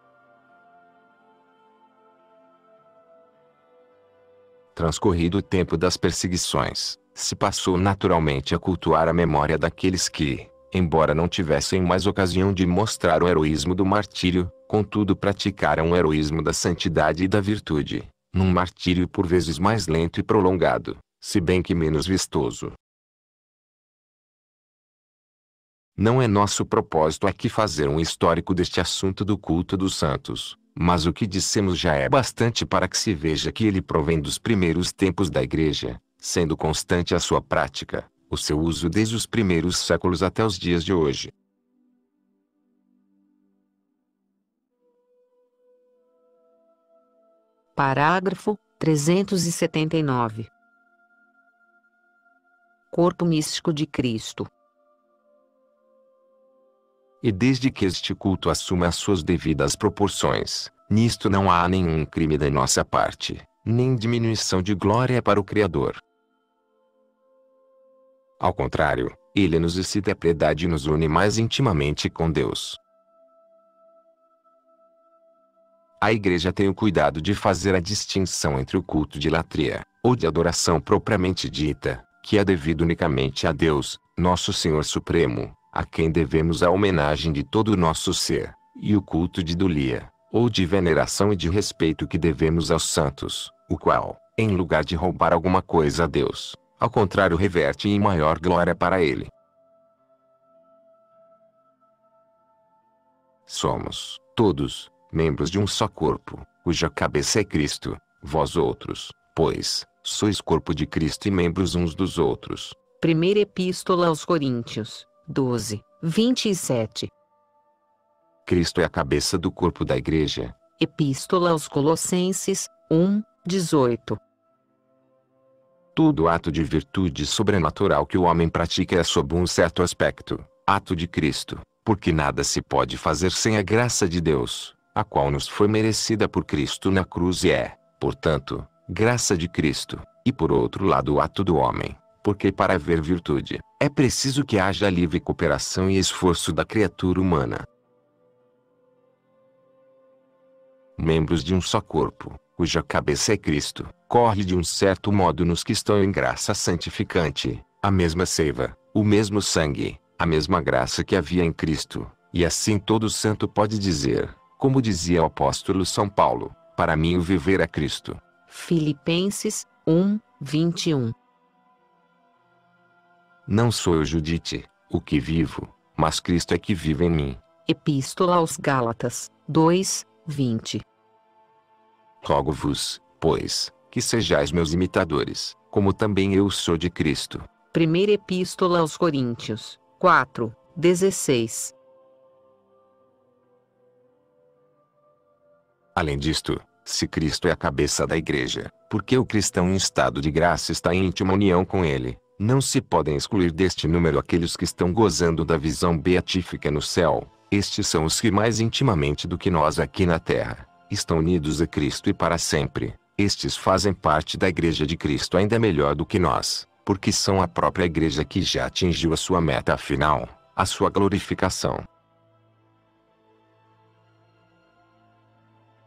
Transcorrido o tempo das perseguições, se passou naturalmente a cultuar a memória daqueles que, embora não tivessem mais ocasião de mostrar o heroísmo do martírio, contudo praticaram o heroísmo da santidade e da virtude, num martírio por vezes mais lento e prolongado, se bem que menos vistoso. Não é nosso propósito aqui fazer um histórico deste assunto do culto dos santos, mas o que dissemos já é bastante para que se veja que ele provém dos primeiros tempos da Igreja, sendo constante a sua prática, o seu uso desde os primeiros séculos até os dias de hoje. Parágrafo 379. Corpo místico de Cristo. E desde que este culto assuma as suas devidas proporções, nisto não há nenhum crime da nossa parte, nem diminuição de glória para o Criador. Ao contrário, ele nos excita a piedade e nos une mais intimamente com Deus. A Igreja tem o cuidado de fazer a distinção entre o culto de latria, ou de adoração propriamente dita, que é devido unicamente a Deus, nosso Senhor Supremo, a quem devemos a homenagem de todo o nosso ser, e o culto de idolia, ou de veneração e de respeito que devemos aos santos, o qual, em lugar de roubar alguma coisa a Deus, ao contrário reverte em maior glória para Ele. Somos, todos, membros de um só corpo, cuja cabeça é Cristo, vós outros, pois, sois corpo de Cristo e membros uns dos outros. Primeira Epístola aos Coríntios, 12, 27. Cristo é a cabeça do corpo da Igreja. Epístola aos Colossenses, 1, 18. Todo ato de virtude sobrenatural que o homem pratica é sob um certo aspecto, ato de Cristo, porque nada se pode fazer sem a graça de Deus, a qual nos foi merecida por Cristo na cruz e é, portanto, graça de Cristo, e por outro lado o ato do homem, porque para haver virtude, é preciso que haja livre cooperação e esforço da criatura humana. Membros de um só corpo, cuja cabeça é Cristo, corre de um certo modo nos que estão em graça santificante, a mesma seiva, o mesmo sangue, a mesma graça que havia em Cristo, e assim todo santo pode dizer, como dizia o apóstolo São Paulo, para mim o viver é Cristo. Filipenses 1, 21. Não sou eu, Judite, o que vivo, mas Cristo é que vive em mim. Epístola aos Gálatas, 2, 20. Rogo-vos, pois, que sejais meus imitadores, como também eu sou de Cristo. Primeira Epístola aos Coríntios, 4, 16. Além disto, se Cristo é a cabeça da igreja, porque o cristão em estado de graça está em íntima união com ele, não se podem excluir deste número aqueles que estão gozando da visão beatífica no céu. Estes são os que mais intimamente do que nós aqui na terra, estão unidos a Cristo e para sempre. Estes fazem parte da igreja de Cristo ainda melhor do que nós, porque são a própria igreja que já atingiu a sua meta final, a sua glorificação.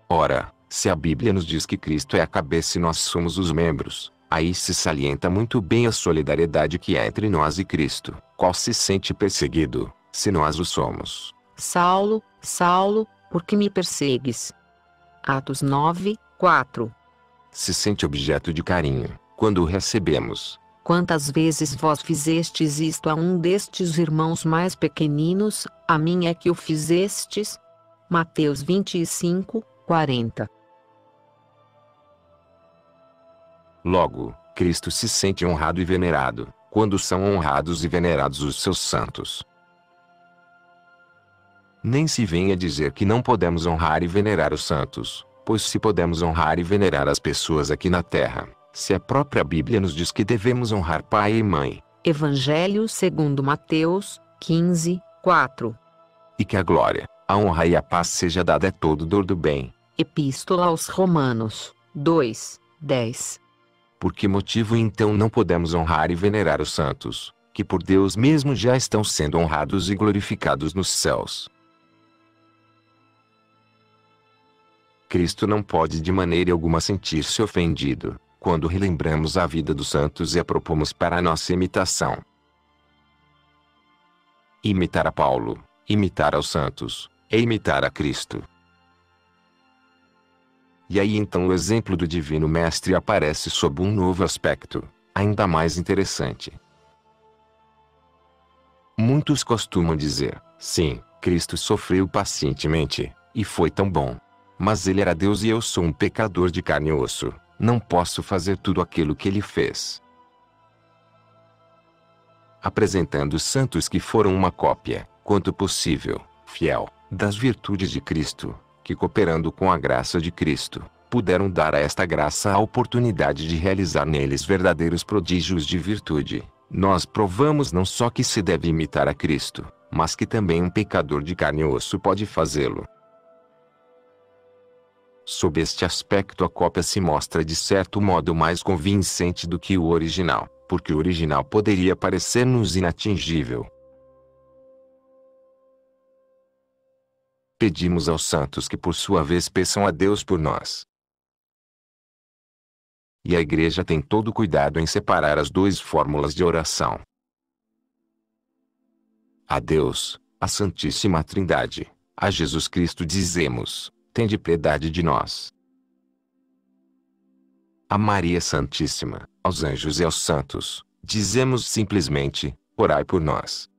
Ora, se a Bíblia nos diz que Cristo é a cabeça e nós somos os membros, aí se salienta muito bem a solidariedade que há entre nós e Cristo, qual se sente perseguido, se nós o somos. Saulo, Saulo, por que me persegues? Atos 9, 4. Se sente objeto de carinho, quando o recebemos. Quantas vezes vós fizestes isto a um destes irmãos mais pequeninos, a mim é que o fizestes? Mateus 25, 40. Logo, Cristo se sente honrado e venerado, quando são honrados e venerados os seus santos. Nem se venha dizer que não podemos honrar e venerar os santos, pois se podemos honrar e venerar as pessoas aqui na terra, se a própria Bíblia nos diz que devemos honrar pai e mãe. Evangelho segundo Mateus, 15, 4. E que a glória, a honra e a paz seja dada a todo dor do bem. Epístola aos Romanos, 2, 10. Por que motivo então não podemos honrar e venerar os santos, que por Deus mesmo já estão sendo honrados e glorificados nos céus? Cristo não pode de maneira alguma sentir-se ofendido, quando relembramos a vida dos santos e a propomos para a nossa imitação. Imitar a Paulo, imitar aos santos, é imitar a Cristo. E aí então o exemplo do Divino Mestre aparece sob um novo aspecto, ainda mais interessante. Muitos costumam dizer, sim, Cristo sofreu pacientemente, e foi tão bom. Mas ele era Deus e eu sou um pecador de carne e osso, não posso fazer tudo aquilo que ele fez. Apresentando os santos que foram uma cópia, quanto possível, fiel, das virtudes de Cristo, que cooperando com a graça de Cristo, puderam dar a esta graça a oportunidade de realizar neles verdadeiros prodígios de virtude, nós provamos não só que se deve imitar a Cristo, mas que também um pecador de carne e osso pode fazê-lo. Sob este aspecto a cópia se mostra de certo modo mais convincente do que o original, porque o original poderia parecer-nos inatingível. Pedimos aos santos que por sua vez peçam a Deus por nós. E a Igreja tem todo cuidado em separar as duas fórmulas de oração. A Deus, a Santíssima Trindade, a Jesus Cristo dizemos: tende piedade de nós. A Maria Santíssima, aos anjos e aos santos, dizemos simplesmente: orai por nós.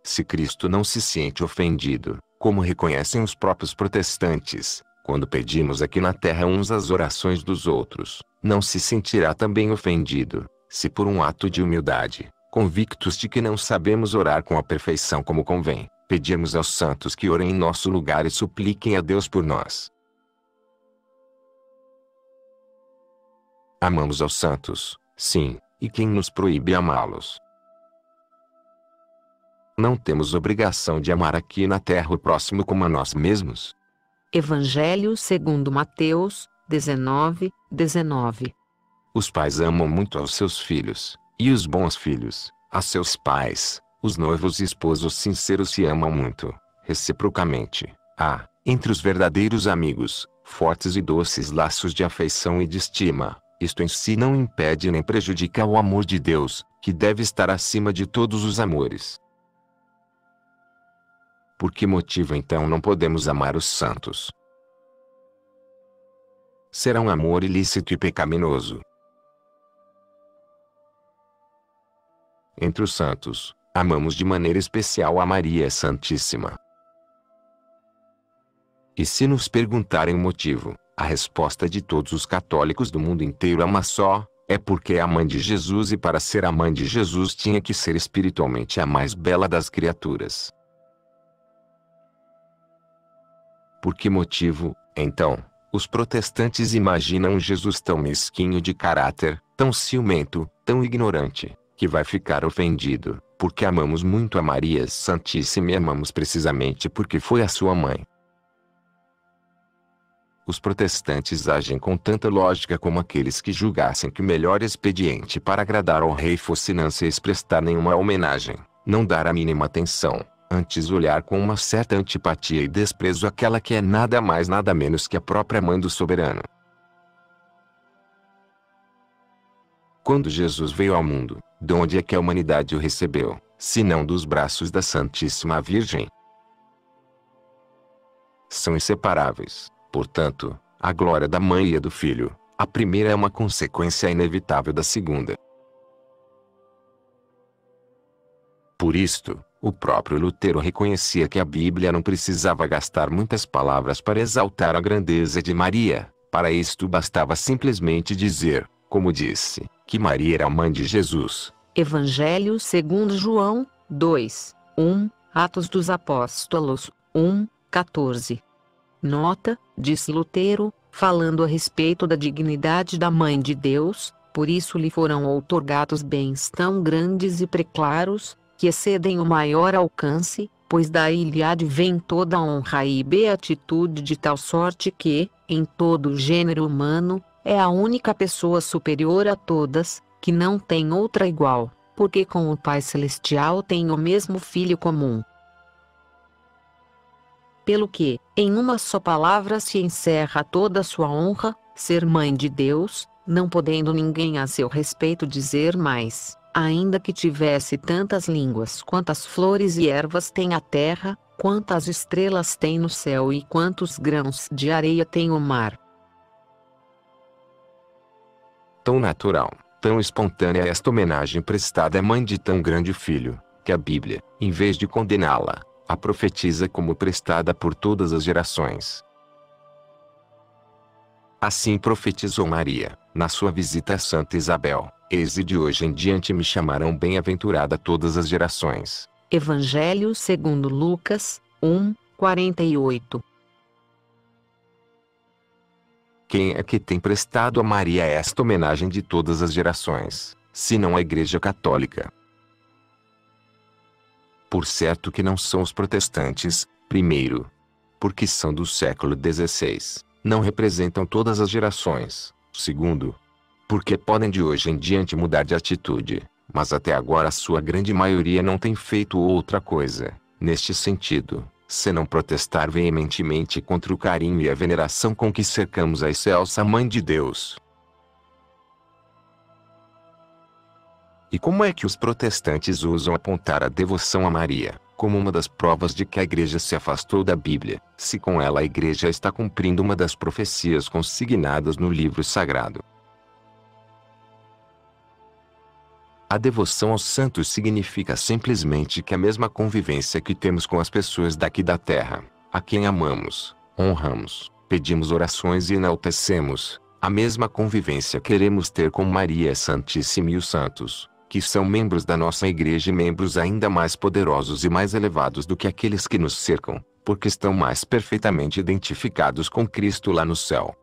Se Cristo não se sente ofendido, como reconhecem os próprios protestantes, quando pedimos aqui na terra uns as orações dos outros, não se sentirá também ofendido, se por um ato de humildade, convictos de que não sabemos orar com a perfeição como convém, pedirmos aos santos que orem em nosso lugar e supliquem a Deus por nós. Amamos aos santos, sim, e quem nos proíbe amá-los? Não temos obrigação de amar aqui na terra o próximo como a nós mesmos? Evangelho segundo Mateus, 19, 19. Os pais amam muito aos seus filhos, e os bons filhos, a seus pais. Os noivos e esposos sinceros se amam muito, reciprocamente. Há, entre os verdadeiros amigos, fortes e doces laços de afeição e de estima. Isto em si não impede nem prejudica o amor de Deus, que deve estar acima de todos os amores. Por que motivo então não podemos amar os santos? Será um amor ilícito e pecaminoso. Entre os santos, amamos de maneira especial a Maria Santíssima. E se nos perguntarem o motivo, a resposta de todos os católicos do mundo inteiro é uma só: é porque é a mãe de Jesus e para ser a mãe de Jesus tinha que ser espiritualmente a mais bela das criaturas. Por que motivo, então, os protestantes imaginam um Jesus tão mesquinho de caráter, tão ciumento, tão ignorante, que vai ficar ofendido, porque amamos muito a Maria Santíssima e amamos precisamente porque foi a sua mãe? Os protestantes agem com tanta lógica como aqueles que julgassem que o melhor expediente para agradar ao rei fosse não se prestar nenhuma homenagem, não dar a mínima atenção, antes olhar com uma certa antipatia e desprezo aquela que é nada mais nada menos que a própria mãe do soberano. Quando Jesus veio ao mundo, de onde é que a humanidade o recebeu, senão dos braços da Santíssima Virgem? São inseparáveis. Portanto, a glória da mãe e a do filho, a primeira é uma consequência inevitável da segunda. Por isto, o próprio Lutero reconhecia que a Bíblia não precisava gastar muitas palavras para exaltar a grandeza de Maria. Para isto bastava simplesmente dizer, como disse, que Maria era a mãe de Jesus. Evangelho segundo João, 2, 1, Atos dos Apóstolos, 1, 14. Nota, disse Lutero, falando a respeito da dignidade da Mãe de Deus, por isso lhe foram outorgados bens tão grandes e preclaros, que excedem o maior alcance, pois daí lhe advém toda a honra e beatitude de tal sorte que, em todo o gênero humano, é a única pessoa superior a todas, que não tem outra igual, porque com o Pai Celestial tem o mesmo Filho comum. Pelo que, em uma só palavra se encerra toda a sua honra, ser mãe de Deus, não podendo ninguém a seu respeito dizer mais, ainda que tivesse tantas línguas quantas flores e ervas tem a terra, quantas estrelas tem no céu e quantos grãos de areia tem o mar. Tão natural, tão espontânea é esta homenagem prestada à mãe de tão grande filho, que a Bíblia, em vez de condená-la, a profetiza como prestada por todas as gerações. Assim profetizou Maria, na sua visita a Santa Isabel: eis de hoje em diante me chamarão bem-aventurada todas as gerações. Evangelho segundo Lucas, 1, 48. Quem é que tem prestado a Maria esta homenagem de todas as gerações, senão a Igreja Católica? Por certo que não são os protestantes, primeiro, porque são do século XVI, não representam todas as gerações; segundo, porque podem de hoje em diante mudar de atitude, mas até agora a sua grande maioria não tem feito outra coisa, neste sentido, senão protestar veementemente contra o carinho e a veneração com que cercamos a excelsa Mãe de Deus. E como é que os protestantes usam apontar a devoção a Maria, como uma das provas de que a Igreja se afastou da Bíblia, se com ela a Igreja está cumprindo uma das profecias consignadas no livro sagrado? A devoção aos santos significa simplesmente que a mesma convivência que temos com as pessoas daqui da terra, a quem amamos, honramos, pedimos orações e enaltecemos, a mesma convivência queremos ter com Maria Santíssima e os santos, que são membros da nossa Igreja e membros ainda mais poderosos e mais elevados do que aqueles que nos cercam, porque estão mais perfeitamente identificados com Cristo lá no céu.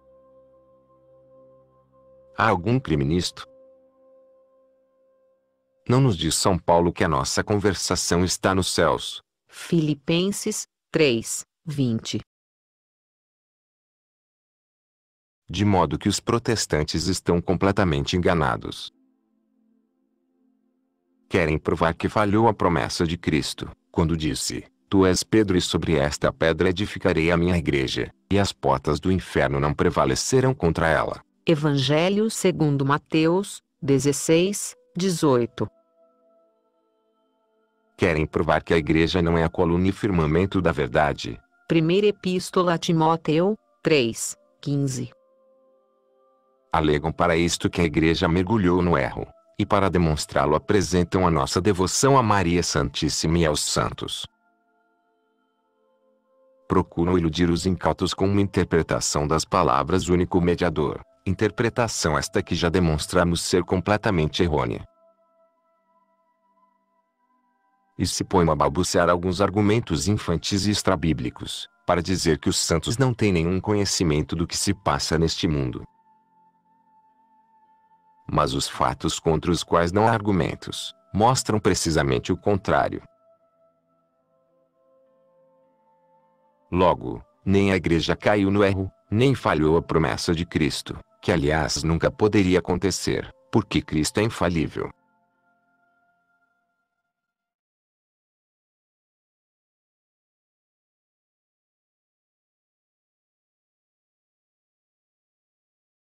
Há algum crime nisto? Não nos diz São Paulo que a nossa conversação está nos céus? Filipenses 3, 20. De modo que os protestantes estão completamente enganados. Querem provar que falhou a promessa de Cristo, quando disse: Tu és Pedro e sobre esta pedra edificarei a minha igreja, e as portas do inferno não prevalecerão contra ela. Evangelho segundo Mateus, 16, 18. Querem provar que a igreja não é a coluna e firmamento da verdade. Primeira Epístola a Timóteo, 3, 15. Alegam para isto que a igreja mergulhou no erro, e para demonstrá-lo apresentam a nossa devoção a Maria Santíssima e aos santos. Procuram iludir os incautos com uma interpretação das palavras único mediador, interpretação esta que já demonstramos ser completamente errônea. E se põem a balbuciar alguns argumentos infantis e extrabíblicos, para dizer que os santos não têm nenhum conhecimento do que se passa neste mundo. Mas os fatos contra os quais não há argumentos, mostram precisamente o contrário. Logo, nem a Igreja caiu no erro, nem falhou a promessa de Cristo, que aliás nunca poderia acontecer, porque Cristo é infalível.